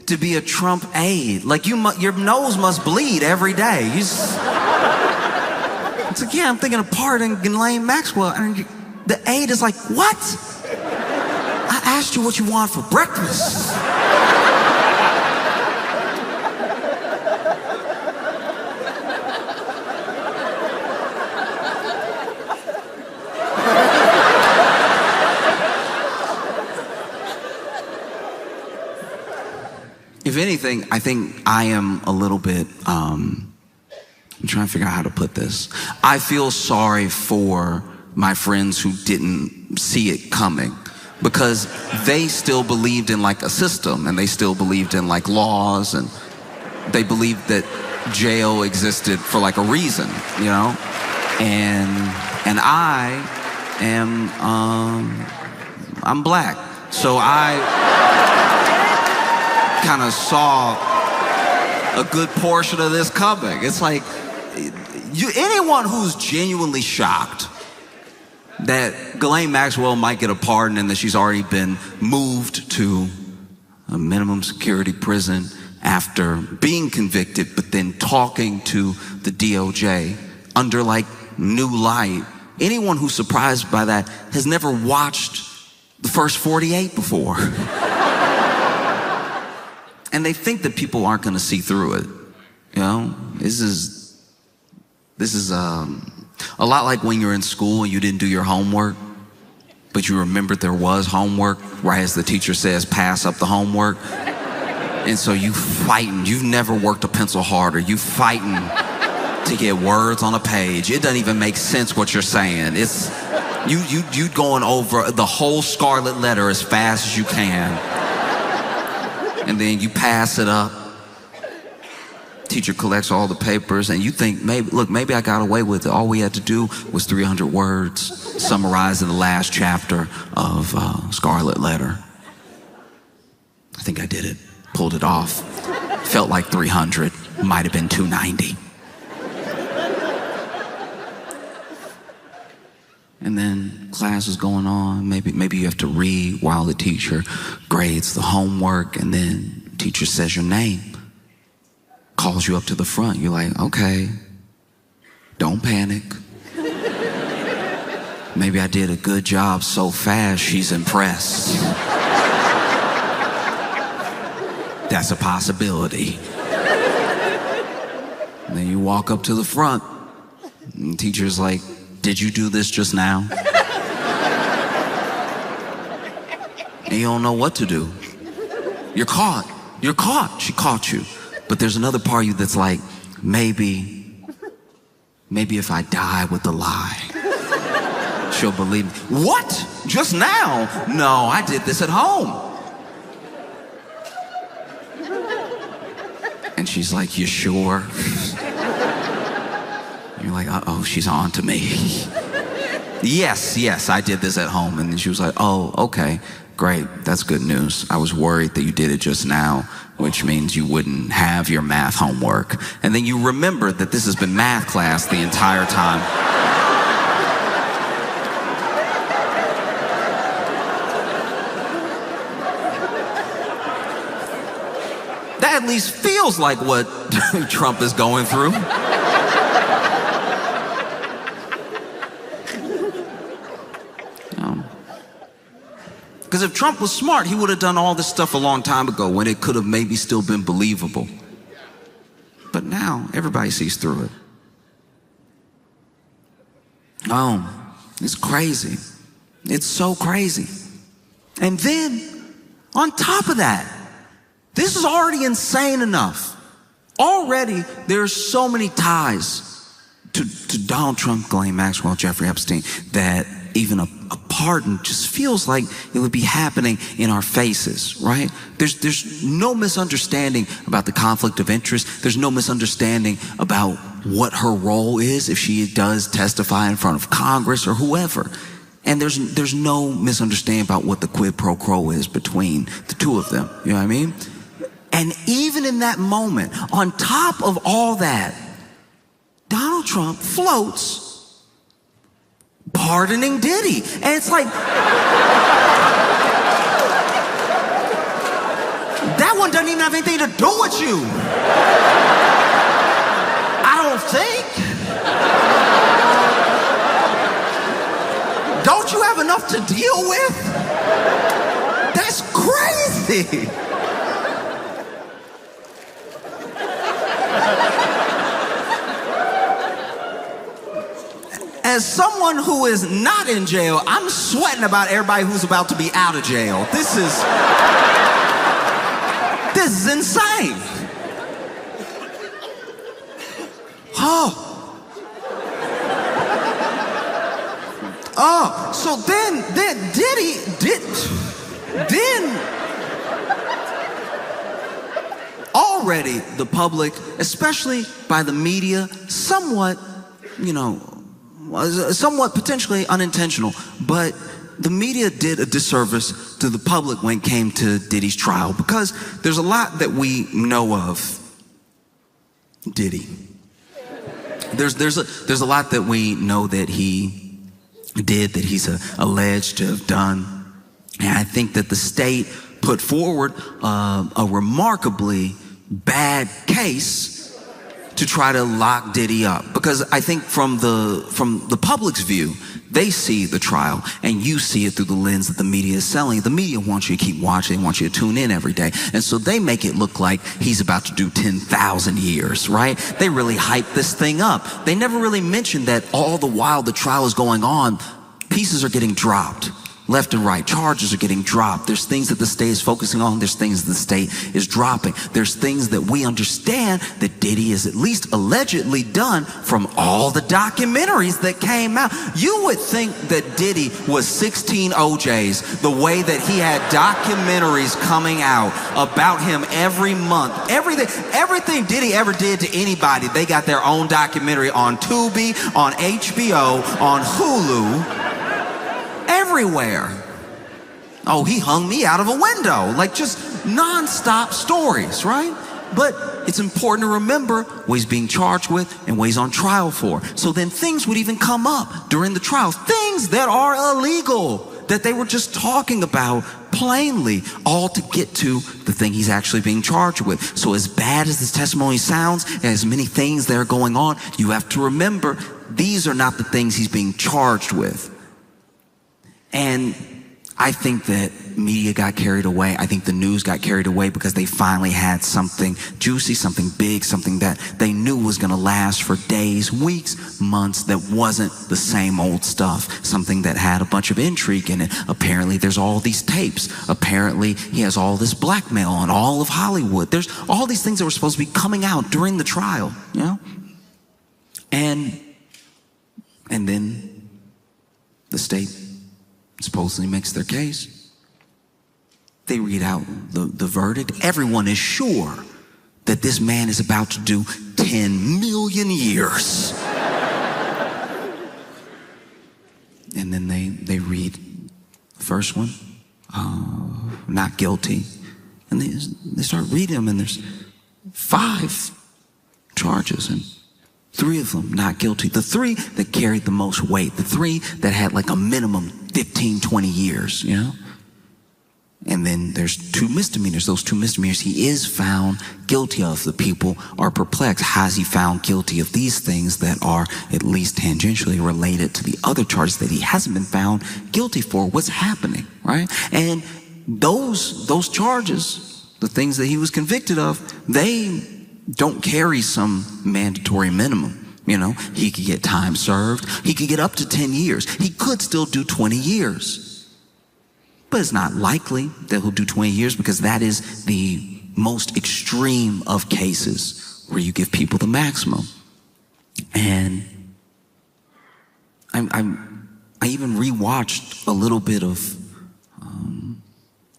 Speaker 15: to be a Trump aide. Like your nose must bleed every day. It's like, yeah, I'm thinking of pardoning Ghislaine Maxwell, and the aide is like, what? I asked you what you want for breakfast. If anything, I think I am a little bit, I'm trying to figure out how to put this. I feel sorry for my friends who didn't see it coming, because they still believed in like a system, and they still believed in like laws, and they believed that jail existed for like a reason, you know? And I am, I'm black. So I kind of saw a good portion of this coming. It's like, anyone who's genuinely shocked that Ghislaine Maxwell might get a pardon and that she's already been moved to a minimum security prison after being convicted, but then talking to the DOJ under like new light. Anyone who's surprised by that has never watched the first 48 before. And they think that people aren't gonna see through it. You know, this is a lot like when you're in school and you didn't do your homework, but you remembered there was homework right as the teacher says, pass up the homework. And so you fighting, you've never worked a pencil harder, you fighting to get words on a page. It doesn't even make sense what you're saying. It's, you going over the whole scarlet letter as fast as you can. And then you pass it up. Teacher collects all the papers, and you think, maybe I got away with it. All we had to do was 300 words summarized in the last chapter of Scarlet Letter. I think I did it. Pulled it off. Felt like 300. Might have been 290. And then class is going on. Maybe you have to read while the teacher grades the homework, and then teacher says your name. Calls you up to the front. You're like, okay, don't panic. Maybe I did a good job so fast she's impressed. That's a possibility. And then you walk up to the front, and the teacher's like, did you do this just now? And you don't know what to do. You're caught. You're caught. She caught you. But there's another part of you that's like, maybe if I die with the lie, she'll believe me. What? Just now? No, I did this at home. And she's like, you sure? You're like, uh-oh, she's on to me. Yes, I did this at home. And then she was like, oh, okay, great, that's good news. I was worried that you did it just now, which means you wouldn't have your math homework. And then you remember that this has been math class the entire time. That at least feels like what Trump is going through. Because if Trump was smart, he would have done all this stuff a long time ago when it could have maybe still been believable. But now, everybody sees through it. Oh, it's crazy. It's so crazy. And then On top of that, this is already insane enough. Already, there's so many ties to Donald Trump, Ghislaine Maxwell, Jeffrey Epstein, that even a pardon just feels like it would be happening in our faces, right? There's no misunderstanding about the conflict of interest. There's no misunderstanding about what her role is if she does testify in front of Congress or whoever. And there's no misunderstanding about what the quid pro quo is between the two of them. You know what I mean? And even in that moment, on top of all that, Donald Trump floats pardoning Diddy. And it's like, that one doesn't even have anything to do with you. I don't think. Don't you have enough to deal with? That's crazy. As someone who is not in jail, I'm sweating about everybody who's about to be out of jail. This is insane. So then Diddy already the public, especially by the media, somewhat, somewhat potentially unintentional, but the media did a disservice to the public when it came to Diddy's trial, because there's a lot that we know of Diddy. There's a lot that we know that he did, that he's alleged to have done. And I think that the state put forward a remarkably bad case to try to lock Diddy up, because I think from the public's view, they see the trial and you see it through the lens that the media is selling. The media wants you to keep watching, they want you to tune in every day, and so they make it look like he's about to do 10,000 years, right? They really hype this thing up. They never really mention that all the while the trial is going on, pieces are getting dropped. Left and right, charges are getting dropped. There's things that the state is focusing on. There's things that the state is dropping. There's things that we understand that Diddy is at least allegedly done from all the documentaries that came out. You would think that Diddy was 16 OJs, the way that he had documentaries coming out about him every month. Everything Diddy ever did to anybody, they got their own documentary on Tubi, on HBO, on Hulu. Everywhere. Oh, he hung me out of a window. Like, just non-stop stories, right? But it's important to remember what he's being charged with and what he's on trial for. So then things would even come up during the trial. Things that are illegal, that they were just talking about plainly, all to get to the thing he's actually being charged with. So as bad as this testimony sounds, as many things that are going on, you have to remember these are not the things he's being charged with. And I think that media got carried away. I think the news got carried away because they finally had something juicy, something big, something that they knew was going to last for days, weeks, months, that wasn't the same old stuff, something that had a bunch of intrigue in it. Apparently there's all these tapes. Apparently he has all this blackmail on all of Hollywood. There's all these things that were supposed to be coming out during the trial, you know? And then the state supposedly makes their case. They read out the verdict. Everyone is sure that this man is about to do 10 million years. And then they read the first one, not guilty. And they start reading them, and there's 5 charges, and 3 of them not guilty. The 3 that carried the most weight, the 3 that had like a minimum 15, 20 years, you know? And then there's 2 misdemeanors. Those 2 misdemeanors he is found guilty of. The people are perplexed. How is he found guilty of these things that are at least tangentially related to the other charges that he hasn't been found guilty for? What's happening, right? And those charges, the things that he was convicted of, they don't carry some mandatory minimum. You know, he could get time served. He could get up to 10 years. He could still do 20 years. But it's not likely that he'll do 20 years because that is the most extreme of cases where you give people the maximum. And I even rewatched a little bit of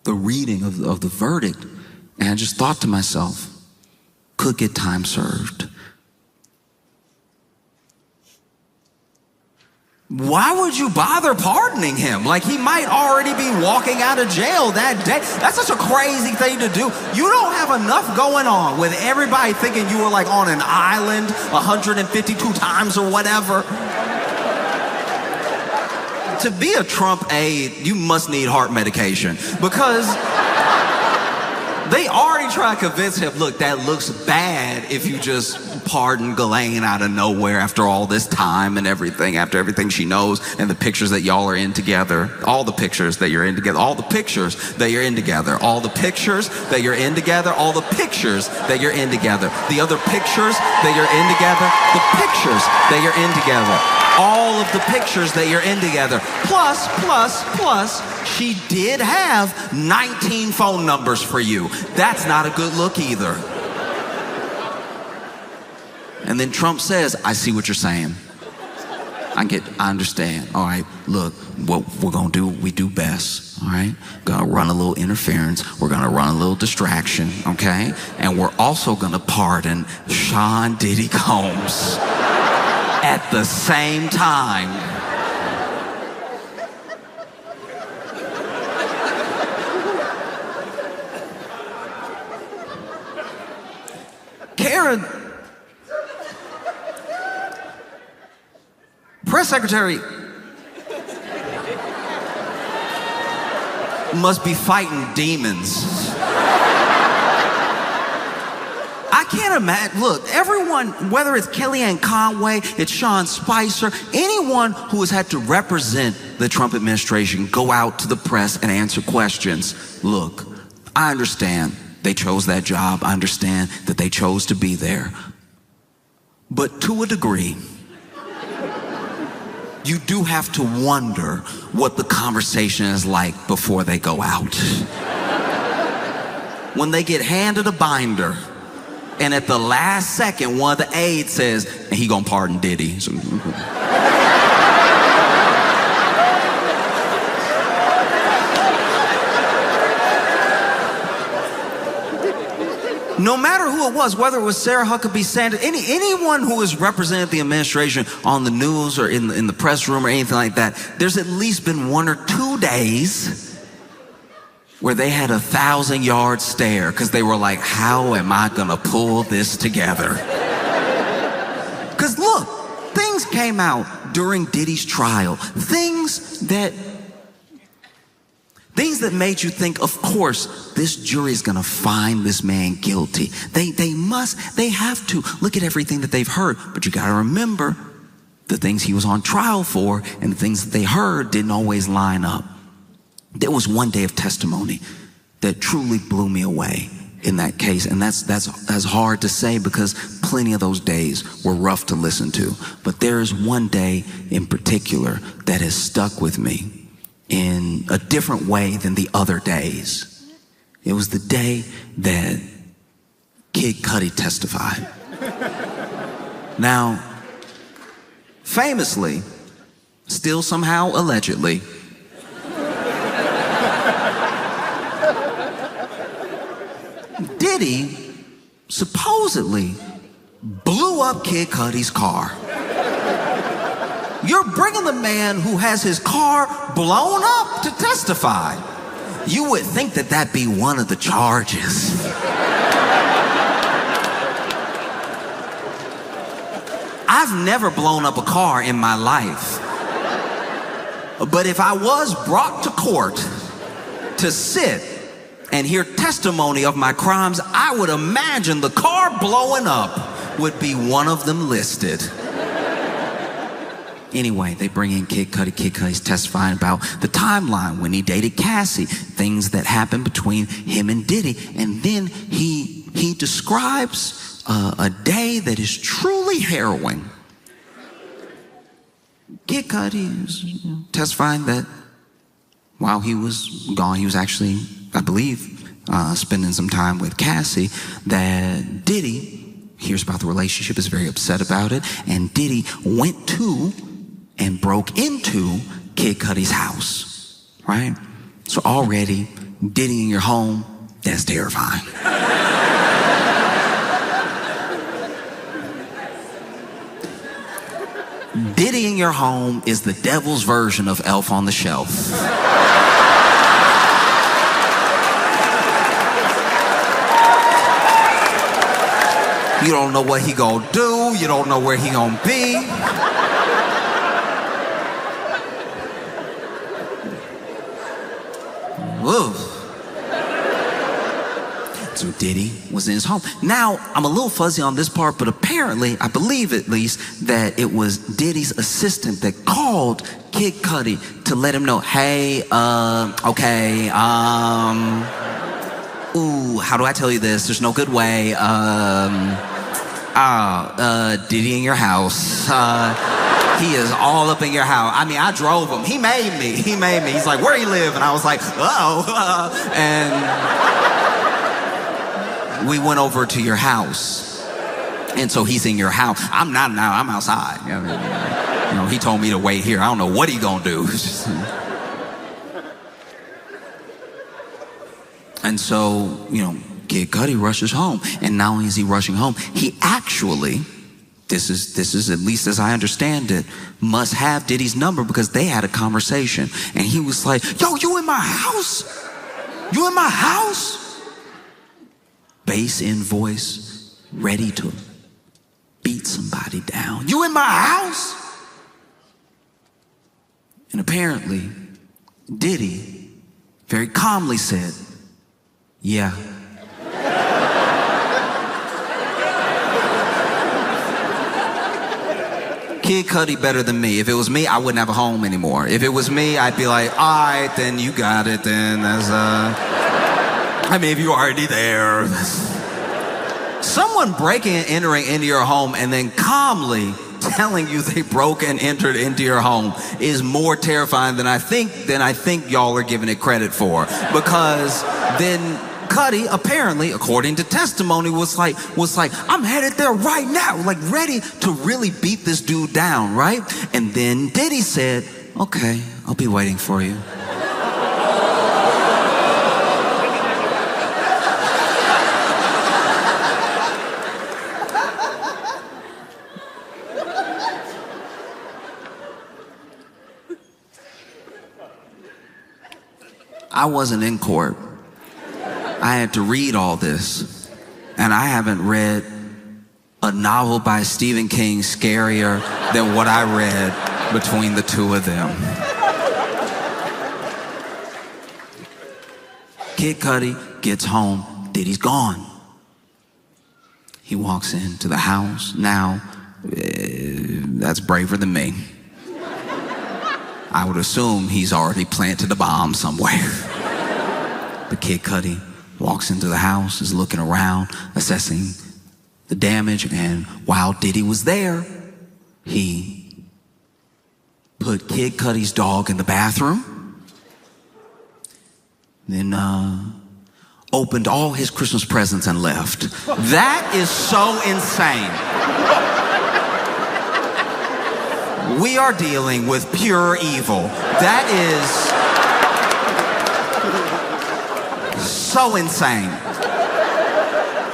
Speaker 15: the reading of the verdict, and I just thought to myself, could get time served. Why would you bother pardoning him? Like, he might already be walking out of jail that day. That's such a crazy thing to do. You don't have enough going on with everybody thinking you were like on an island 152 times or whatever. To be a Trump aide, you must need heart medication because they already try to convince him, look, that looks bad if you just pardon Ghislaine out of nowhere after all this time and everything, after everything she knows and the pictures that y'all are in together, all the pictures that you're in together, all the pictures that you're in together, all the pictures that you're in together, all the pictures that you're in together, the other pictures that you're in together, the pictures that you're in together, all of the pictures that you're in together, plus, she did have 19 phone numbers for you. That's not a good look either. And then Trump says, I see what you're saying. I understand. All right, look, what we're gonna do, we do best. All right, gonna run a little interference. We're gonna run a little distraction, okay? And we're also gonna pardon Sean Diddy Combs at the same time. Karen, press secretary, must be fighting demons. I can't imagine. Look, everyone, whether it's Kellyanne Conway, it's Sean Spicer, anyone who has had to represent the Trump administration go out to the press and answer questions. Look, I understand they chose that job. I understand that they chose to be there. But to a degree, you do have to wonder what the conversation is like before they go out. When they get handed a binder, and at the last second, one of the aides says, and he gonna pardon Diddy. So, no matter who it was, whether it was Sarah Huckabee Sanders, anyone who has represented the administration on the news or in the press room or anything like that, there's at least been 1 or 2 days where they had 1,000-yard stare because they were like, how am I gonna pull this together? Because look, things came out during Diddy's trial, things that made you think, of course, this jury is gonna find this man guilty. They have to look at everything that they've heard, but you gotta remember the things he was on trial for and the things that they heard didn't always line up. There was one day of testimony that truly blew me away in that case, and that's hard to say because plenty of those days were rough to listen to. But there is one day in particular that has stuck with me in a different way than the other days. It was the day that Kid Cudi testified. Now, famously, still somehow allegedly, Diddy supposedly blew up Kid Cudi's car. You're bringing the man who has his car blown up to testify. You would think that that'd be one of the charges. I've never blown up a car in my life. But if I was brought to court to sit and hear testimony of my crimes, I would imagine the car blowing up would be one of them listed. Anyway, they bring in Kid Cudi. Kid Cudi's testifying about the timeline when he dated Cassie, things that happened between him and Diddy. And then he describes a day that is truly harrowing. Kid Cudi is testifying that while he was gone, he was actually, I believe, spending some time with Cassie, that Diddy hears about the relationship, is very upset about it, and Diddy went to and broke into Kid Cudi's house, right? So already, Diddy in your home, that's terrifying. Diddy in your home is the devil's version of Elf on the Shelf. You don't know what he gonna do, you don't know where he gonna be. Woo. So Diddy was in his home. Now, I'm a little fuzzy on this part, but apparently, I believe at least, that it was Diddy's assistant that called Kid Cudi to let him know, hey, okay, ooh, how do I tell you this? There's no good way. Diddy in your house. He is all up in your house. I mean, I drove him. He made me. He's like, where you live? And I was like, and we went over to your house. And so he's in your house. I'm not now, I'm outside. You know, he told me to wait here. I don't know what he gonna do. And so, Kid Cudi rushes home. And not only is he rushing home, he actually, this is at least as I understand it, must have Diddy's number because they had a conversation. And he was like, yo, you in my house? You in my house? Bass in voice, ready to beat somebody down. You in my house? And apparently, Diddy very calmly said, yeah. Kid Cudi better than me. If it was me, I wouldn't have a home anymore. If it was me, I'd be like, all right, then you got it, then that's, I mean, if you're already there. Someone breaking and entering into your home and then calmly telling you they broke and entered into your home is more terrifying than I think y'all are giving it credit for. Because then Cudi, apparently, according to testimony, was like, I'm headed there right now, like ready to really beat this dude down, right? And then Diddy said, okay, I'll be waiting for you. I wasn't in court. I had to read all this. And I haven't read a novel by Stephen King scarier than what I read between the two of them. Kid Cudi gets home. Diddy's gone. He walks into the house. Now, that's braver than me. I would assume he's already planted a bomb somewhere. But Kid Cudi walks into the house, is looking around, assessing the damage, and while Diddy was there, he put Kid Cudi's dog in the bathroom, then opened all his Christmas presents and left. That is so insane. We are dealing with pure evil. That is so insane.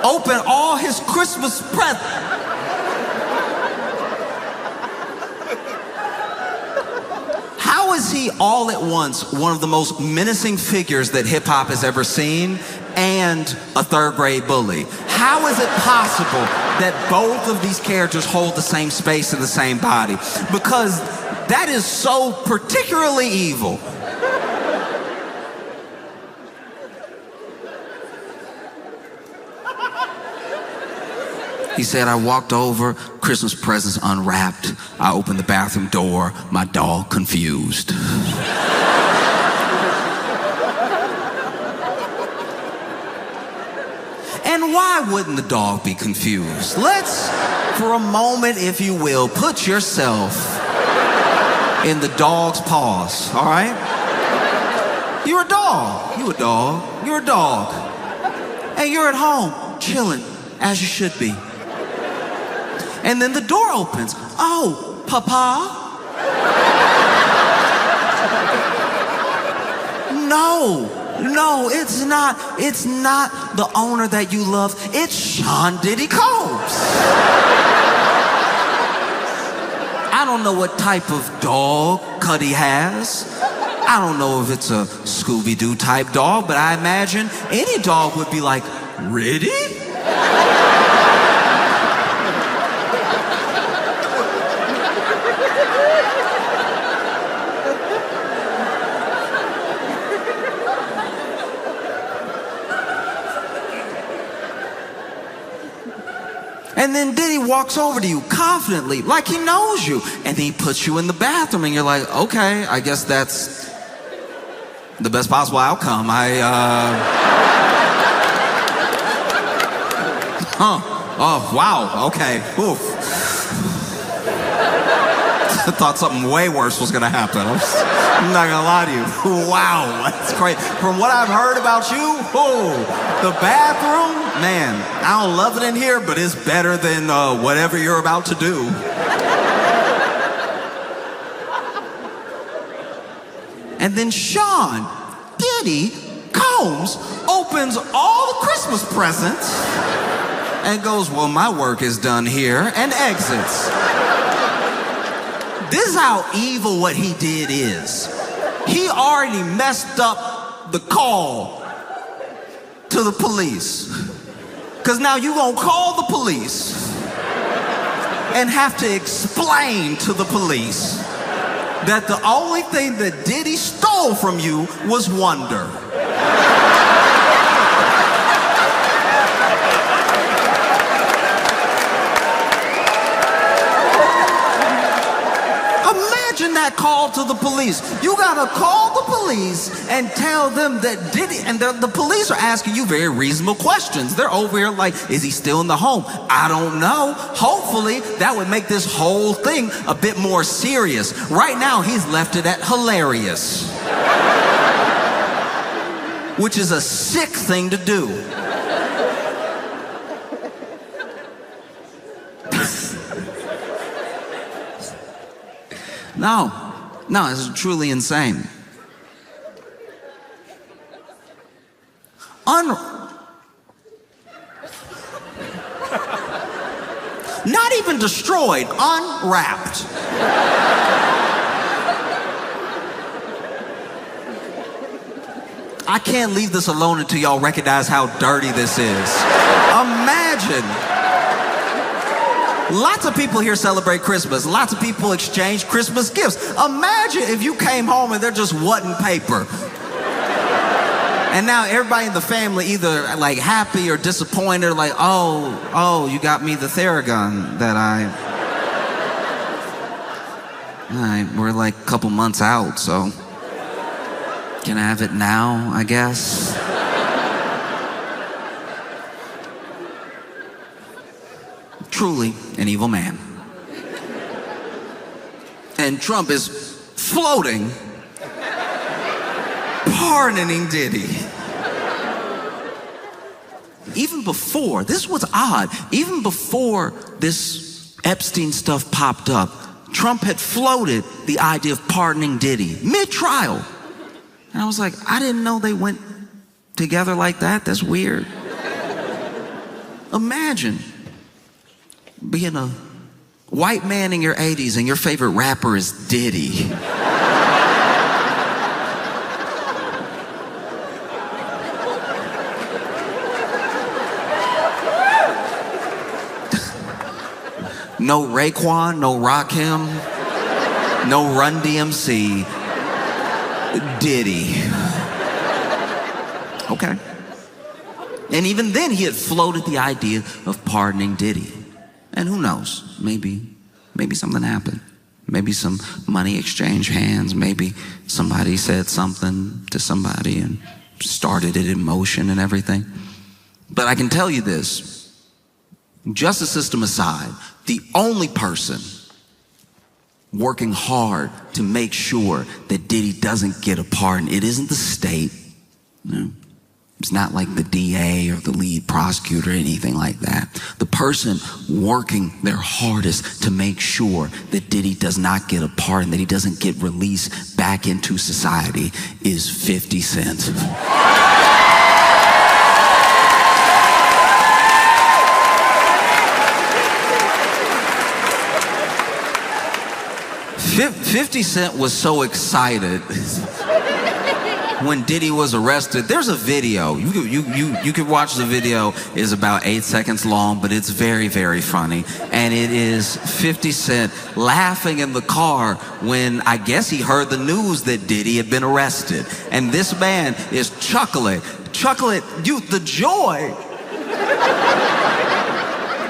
Speaker 15: Open all his Christmas presents. How is he all at once one of the most menacing figures that hip hop has ever seen and a third grade bully? How is it possible that both of these characters hold the same space in the same body? Because that is so particularly evil. He said, I walked over, Christmas presents unwrapped. I opened the bathroom door, my dog confused. And why wouldn't the dog be confused? Let's, for a moment, if you will, put yourself in the dog's paws, all right? You're a dog. You a dog. You're a dog. And you're at home, chilling, as you should be. And then the door opens. Oh, Papa? No, it's not. It's not the owner that you love. It's Sean Diddy Combs. I don't know what type of dog Cudi has. I don't know if it's a Scooby-Doo type dog, but I imagine any dog would be like, ready? And then Diddy walks over to you confidently, like he knows you. And then he puts you in the bathroom and you're like, okay, I guess that's the best possible outcome. Oh, wow, okay, oof. I thought something way worse was gonna happen. I'm not gonna lie to you. Wow, that's great. From what I've heard about you, the bathroom, man, I don't love it in here, but it's better than whatever you're about to do. And then Sean Diddy Combs opens all the Christmas presents and goes, well, my work is done here, and exits. This is how evil what he did is. He already messed up the call to the police. Because now you're going to call the police and have to explain to the police that the only thing that Diddy stole from you was wonder. Imagine that call to the police. You gotta call the police and tell them that Diddy, and the police are asking you very reasonable questions. They're over here like, is he still in the home? I don't know. Hopefully that would make this whole thing a bit more serious. Right now he's left it at hilarious, which is a sick thing to do. No, this is truly insane. Not even destroyed, unwrapped. I can't leave this alone until y'all recognize how dirty this is. Imagine. Lots of people here celebrate Christmas. Lots of people exchange Christmas gifts. Imagine if you came home and there just wasn't paper. And now everybody in the family either like happy or disappointed, like, oh, you got me the Theragun that we're like a couple months out, so can I have it now, I guess? Truly an evil man. And Trump is floating, pardoning Diddy. Even before, this is what's odd, even before this Epstein stuff popped up, Trump had floated the idea of pardoning Diddy mid-trial. And I was like, I didn't know they went together like that. That's weird. Imagine being a white man in your 80s and your favorite rapper is Diddy. No Raekwon, no Rakim, no Run DMC, Diddy. Okay. And even then he had floated the idea of pardoning Diddy. And who knows, maybe something happened. Maybe some money exchanged hands. Maybe somebody said something to somebody and started it in motion and everything. But I can tell you this, justice system aside, the only person working hard to make sure that Diddy doesn't get a pardon. It isn't the state. No. It's not like the DA or the lead prosecutor or anything like that. The person working their hardest to make sure that Diddy does not get a pardon, that he doesn't get released back into society, is 50 Cent. 50 Cent was so excited when Diddy was arrested. There's a video. You could watch the video. It's about 8 seconds long, but it's very, very funny. And it is 50 Cent laughing in the car when I guess he heard the news that Diddy had been arrested. And this man is chuckling. The joy.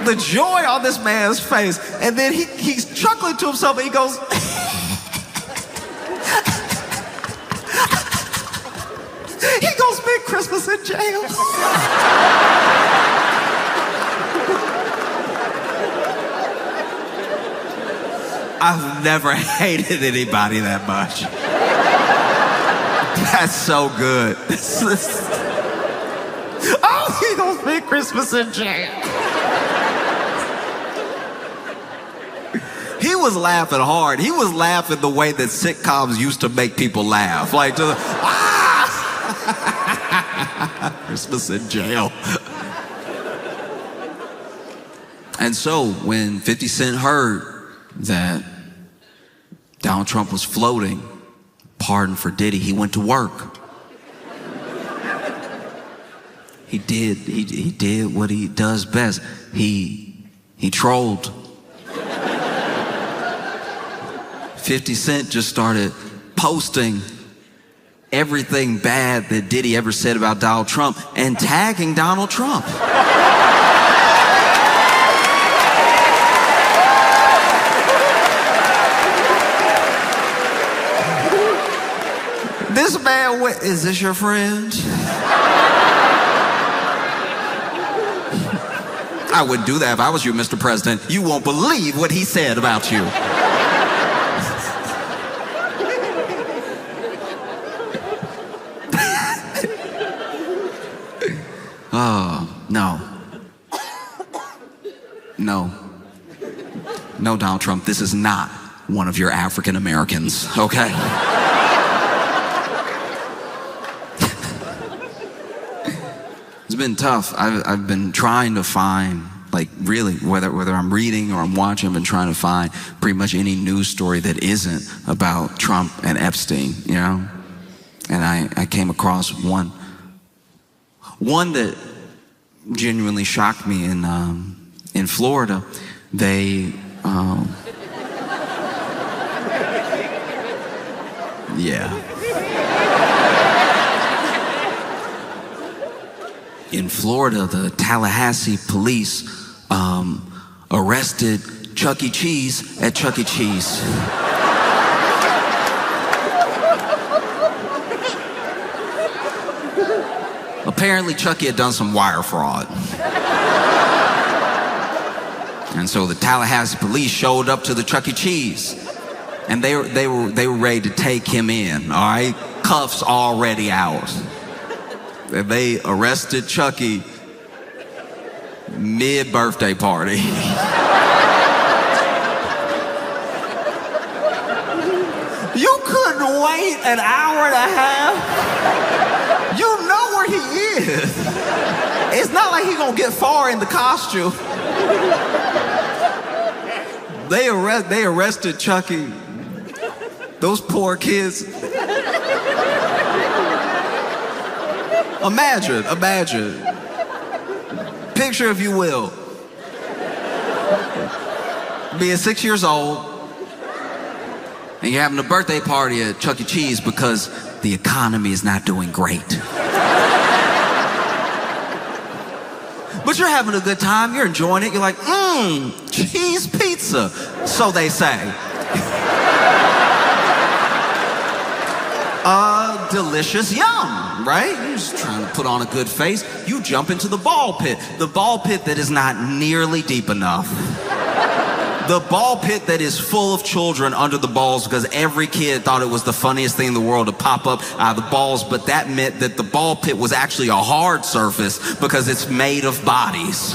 Speaker 15: The joy on this man's face. And then he's chuckling to himself and he goes, he gonna spend Christmas in jail. I've never hated anybody that much. That's so good. Oh, he gonna spend Christmas in jail. He was laughing hard. He was laughing the way that sitcoms used to make people laugh. Like, Christmas in jail. And so when 50 Cent heard that Donald Trump was floating pardon for Diddy, he went to work. He did what he does best. He trolled. 50 Cent just started posting everything bad that Diddy ever said about Donald Trump and tagging Donald Trump. This man went, is this your friend? I wouldn't do that if I was you, Mr. President. You won't believe what he said about you. Oh, no. No, Donald Trump, this is not one of your African Americans, okay? It's been tough. I've been trying to find, like, really, whether I'm reading or I'm watching, I've been trying to find pretty much any news story that isn't about Trump and Epstein, you know? And I came across one that genuinely shocked me in Florida. They in Florida, the Tallahassee police arrested Chuck E. Cheese at Chuck E. Cheese. Apparently, Chucky had done some wire fraud. And so the Tallahassee police showed up to the Chuck E. Cheese. And they were ready to take him in, all right? Cuffs already out. And they arrested Chucky mid-birthday party. You couldn't wait an hour and a half? You know where he is. It's not like he's gonna get far in the costume. They arrested Chucky. Those poor kids. Imagine. Picture, if you will, being 6 years old and you're having a birthday party at Chuck E. Cheese because the economy is not doing great. But you're having a good time, you're enjoying it, you're like, cheese pizza, so they say. Delicious yum, right? You're just trying to put on a good face. You jump into the ball pit that is not nearly deep enough. The ball pit that is full of children under the balls because every kid thought it was the funniest thing in the world to pop up out of the balls, but that meant that the ball pit was actually a hard surface because it's made of bodies.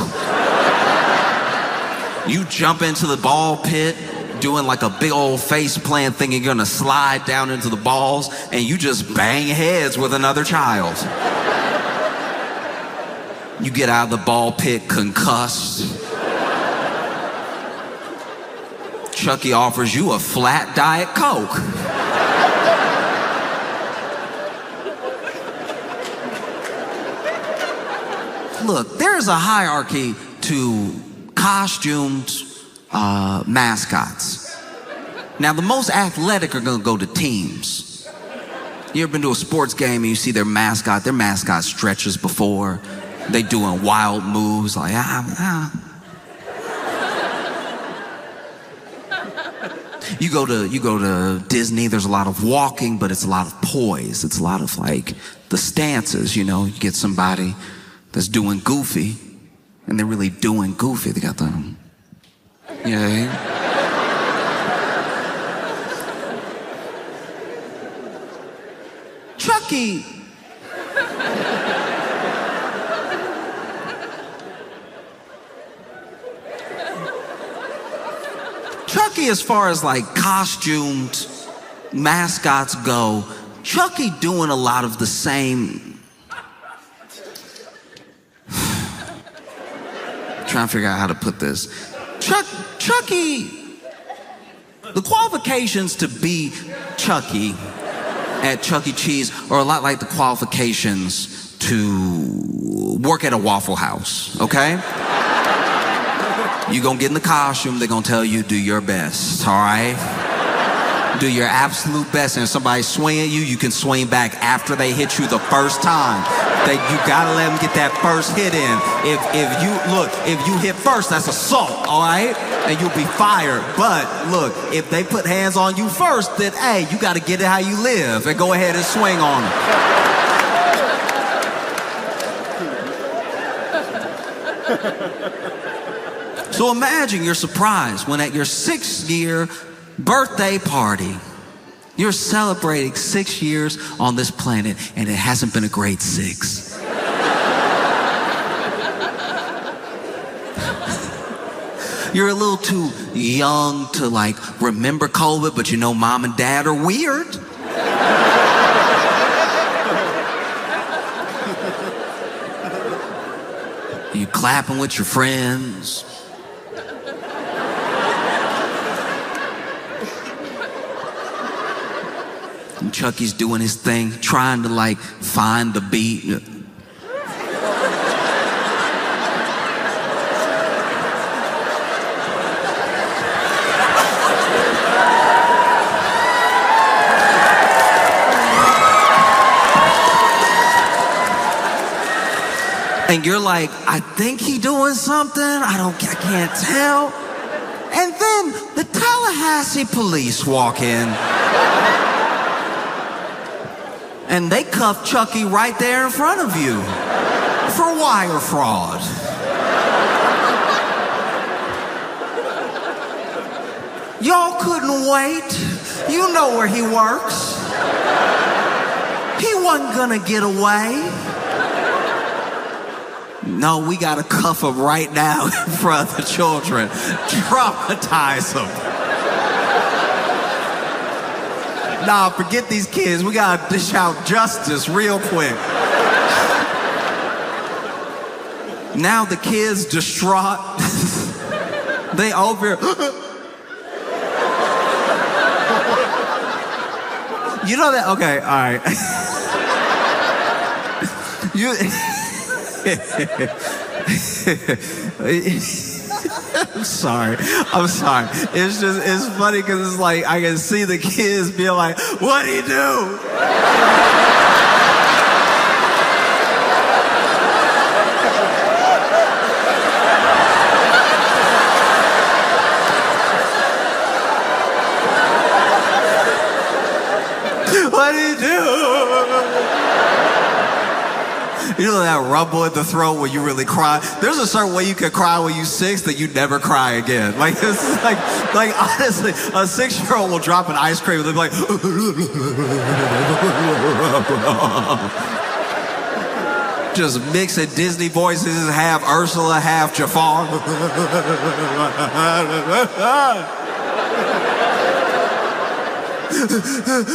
Speaker 15: You jump into the ball pit doing like a big old face plant thinking you're gonna slide down into the balls, and you just bang heads with another child. You get out of the ball pit concussed. Chucky offers you a flat Diet Coke. Look, there's a hierarchy to costumed mascots. Now, the most athletic are gonna go to teams. You ever been to a sports game and you see their mascot stretches before, they doing wild moves like You go to Disney, there's a lot of walking, but it's a lot of poise. It's a lot of like the stances, you know. You get somebody that's doing goofy, and they're really doing goofy. They got the, Chucky. Chucky, as far as like costumed mascots go, Chucky doing a lot of the same. Trying to figure out how to put this. Chucky, the qualifications to be Chucky at Chuck E. Cheese are a lot like the qualifications to work at a Waffle House, okay? You gonna get in the costume, they're gonna tell you do your best, all right? Do your absolute best, and if somebody swing at you, you can swing back after they hit you the first time. You gotta let them get that first hit in. If you hit first, that's assault, all right? And you'll be fired. But look, if they put hands on you first, then hey, you gotta get it how you live and go ahead and swing on them. So imagine you're surprised when at your 6th-year birthday party, you're celebrating 6 years on this planet and it hasn't been a great 6. You're a little too young to like remember COVID, but you know mom and dad are weird. You clapping with your friends. And Chucky's doing his thing, trying to like find the beat. And you're like, I think he doing something. I can't tell. And then the Tallahassee police walk in. And they cuff Chucky right there in front of you for wire fraud. Y'all couldn't wait. You know where he works. He wasn't gonna get away. No, we gotta cuff him right now in front of the children. Traumatize them. Nah, forget these kids. We gotta dish out justice real quick. Now the kids distraught. They over. You know that? Okay, all right. I'm sorry. It's funny because it's like I can see the kids being like, what'd he do? What'd he do?
Speaker 16: You know that rumble in the throat when you really cry? There's a certain way you can cry when you're 6 that you never cry again. Like, this is like honestly, a 6-year-old will drop an ice cream and they'll be like, just mixing Disney voices, half Ursula, half Jafar.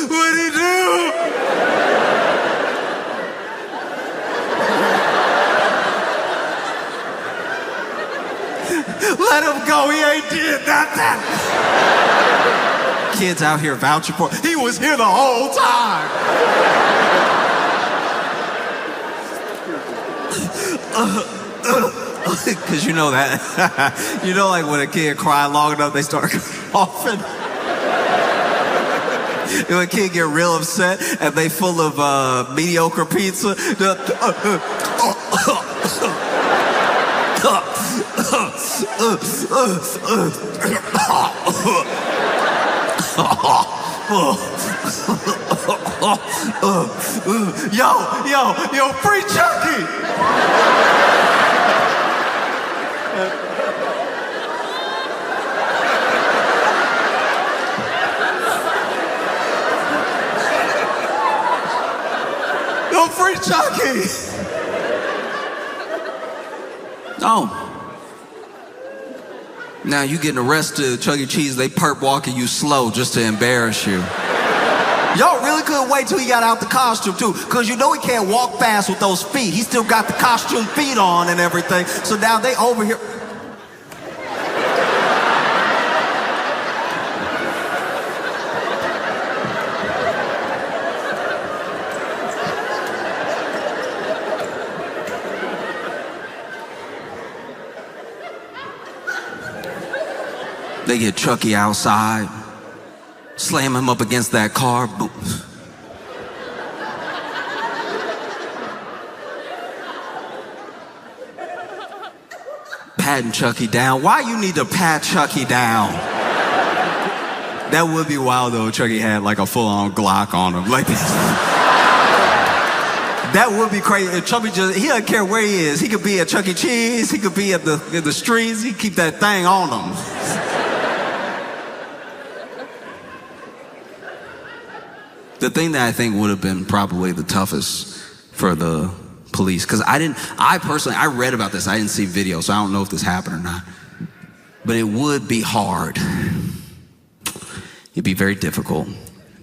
Speaker 16: What'd he do? Let him go, he ain't did nothing. Kids out here vouching for, he was here the whole time. Because you know that. You know, like when a kid cries long enough, they start coughing. When a kid get real upset and they full of mediocre pizza. Yo, free Chucky! Yo, free Chucky! Oh. Now you getting arrested at Chuck E. Cheese, they perp walking you slow just to embarrass you. Y'all really couldn't wait till he got out the costume too, because you know he can't walk fast with those feet. He still got the costume feet on and everything. So now they over here. They get Chucky outside, slam him up against that car. Patting Chucky down. Why you need to pat Chucky down? That would be wild though, Chucky had like a full-on Glock on him. Like this. That would be crazy. If Chucky he doesn't care where he is. He could be at Chuck E. Cheese, he could be in the streets, he keep that thing on him. The thing that I think would have been probably the toughest for the police, because I personally read about this, I didn't see video, so I don't know if this happened or not. But it would be hard. It'd be very difficult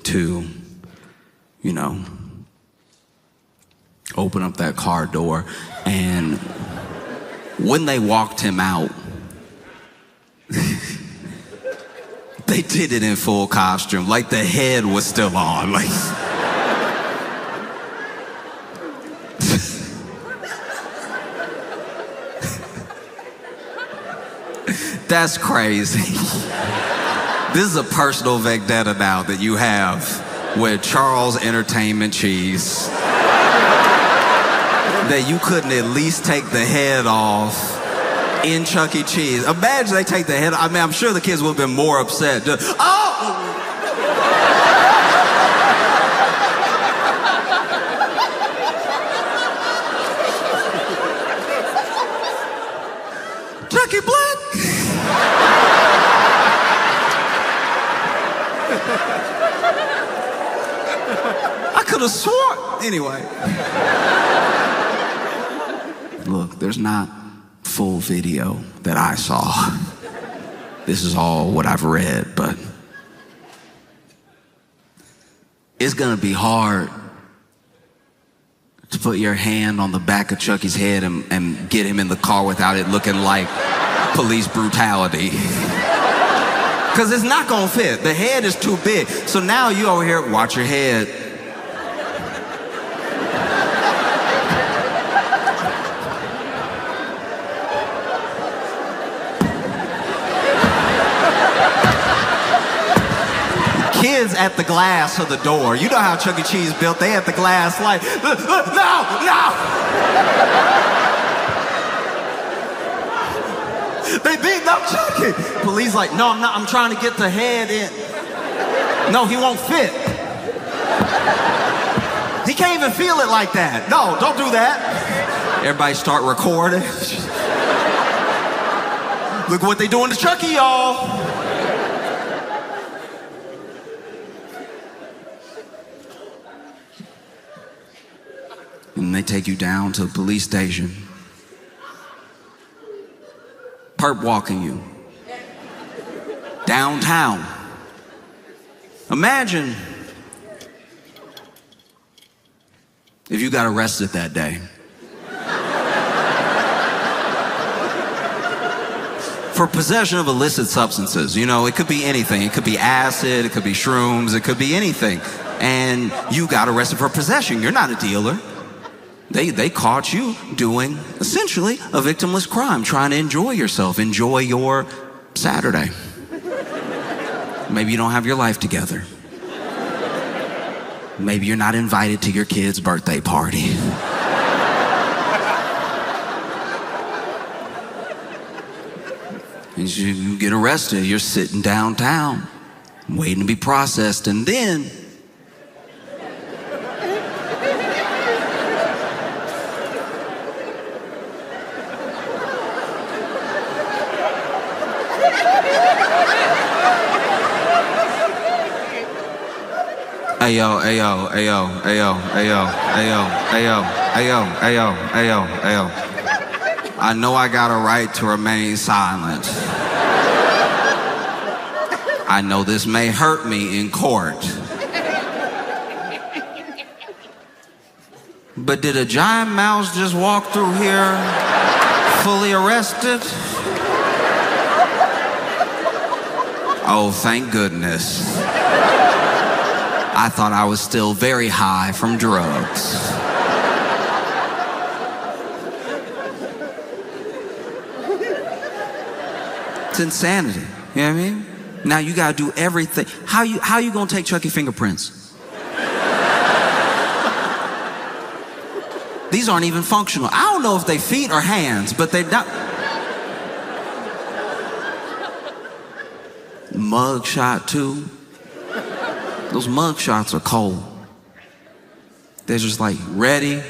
Speaker 16: to, you know, open up that car door. And when they walked him out, they did it in full costume, like the head was still on. Like, that's crazy. This is a personal vendetta now that you have with Charles Entertainment Cheese. That you couldn't at least take the head off in Chuck E. Cheese. Imagine they take the head. I mean, I'm sure the kids would have been more upset. Chucky Black. I could have sworn. Anyway. Look, there's not full video that I saw. This is all what I've read, but it's gonna be hard to put your hand on the back of Chucky's head and get him in the car without it looking like police brutality. Because it's not gonna fit. The head is too big. So now you over here, watch your head. Kids at the glass of the door. You know how Chuck E. Cheese built. They had the glass like, no! They beating up Chucky. Police like, no, I'm not. I'm trying to get the head in. No, he won't fit. He can't even feel it like that. No, don't do that. Everybody start recording. Look what they doing to Chucky, y'all. And they take you down to the police station. Perp walking you. Downtown. Imagine if you got arrested that day. For possession of illicit substances. You know, it could be anything. It could be acid, it could be shrooms, it could be anything. And you got arrested for possession. You're not a dealer. They caught you doing, essentially, a victimless crime, trying to enjoy yourself, enjoy your Saturday. Maybe you don't have your life together. Maybe you're not invited to your kid's birthday party. And you get arrested, you're sitting downtown, waiting to be processed, and then Ayo. I know I got a right to remain silent. I know this may hurt me in court. But did a giant mouse just walk through here fully arrested? Oh, thank goodness. I thought I was still very high from drugs. It's insanity, you know what I mean? Now you gotta do everything. How you gonna take Chucky fingerprints? These aren't even functional. I don't know if they feet or hands, but they're not. Mug shot too. Those mug shots are cold. They're just like, ready,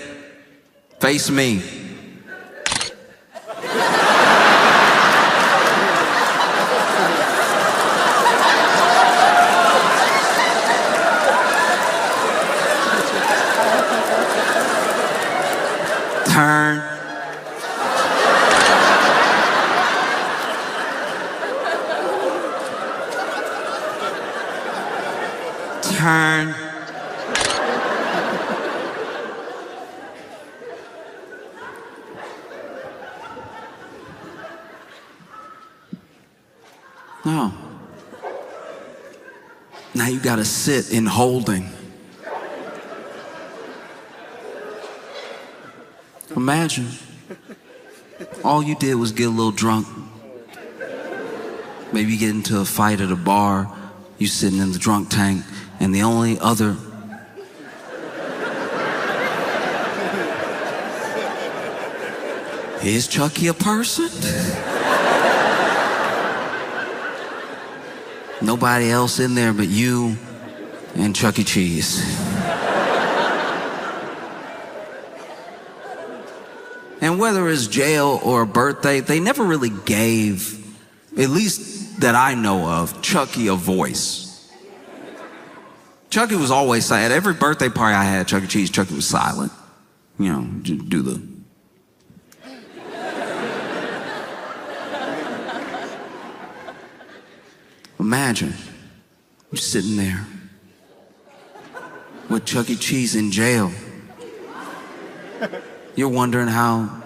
Speaker 16: face me. Turn. Turn. No. Now you gotta sit in holding. Imagine all you did was get a little drunk. Maybe you get into a fight at a bar, you sitting in the drunk tank, and the only other is Chucky a person? Nobody else in there but you and Chuck E. Cheese. And whether it's jail or a birthday, they never really gave, at least that I know of, Chucky a voice. Chucky was always silent. At every birthday party I had at Chuck E. Cheese, Chucky was silent. You know, do the... Imagine you sitting there with Chuck E. Cheese in jail. You're wondering how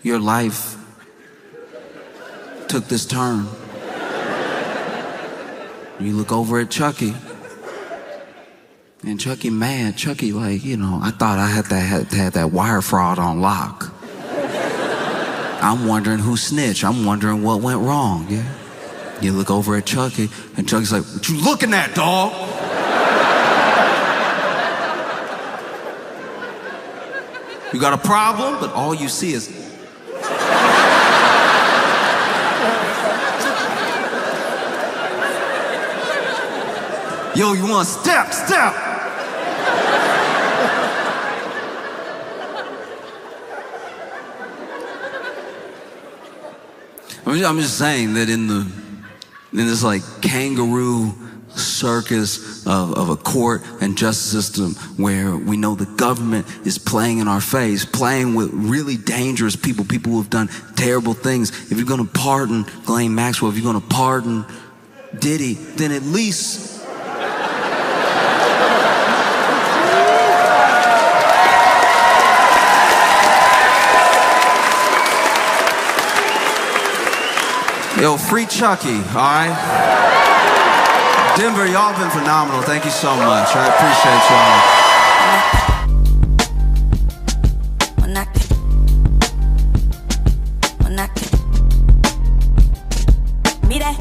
Speaker 16: your life took this turn. You look over at Chucky, and Chucky mad. Chucky like, you know, I thought I had that wire fraud on lock. I'm wondering who snitched. I'm wondering what went wrong, yeah? You look over at Chucky, and Chucky's like, what you looking at, dog? You got a problem? But all you see is... Yo, you want step? I'm just saying that in this like kangaroo circus of a court and justice system where we know the government is playing in our face, playing with really dangerous people who have done terrible things. If you're gonna pardon Ghislaine Maxwell, if you're gonna pardon Diddy, then at least yo, free Chucky, all right? Denver, y'all been phenomenal. Thank you so much. I appreciate y'all.
Speaker 17: Mira.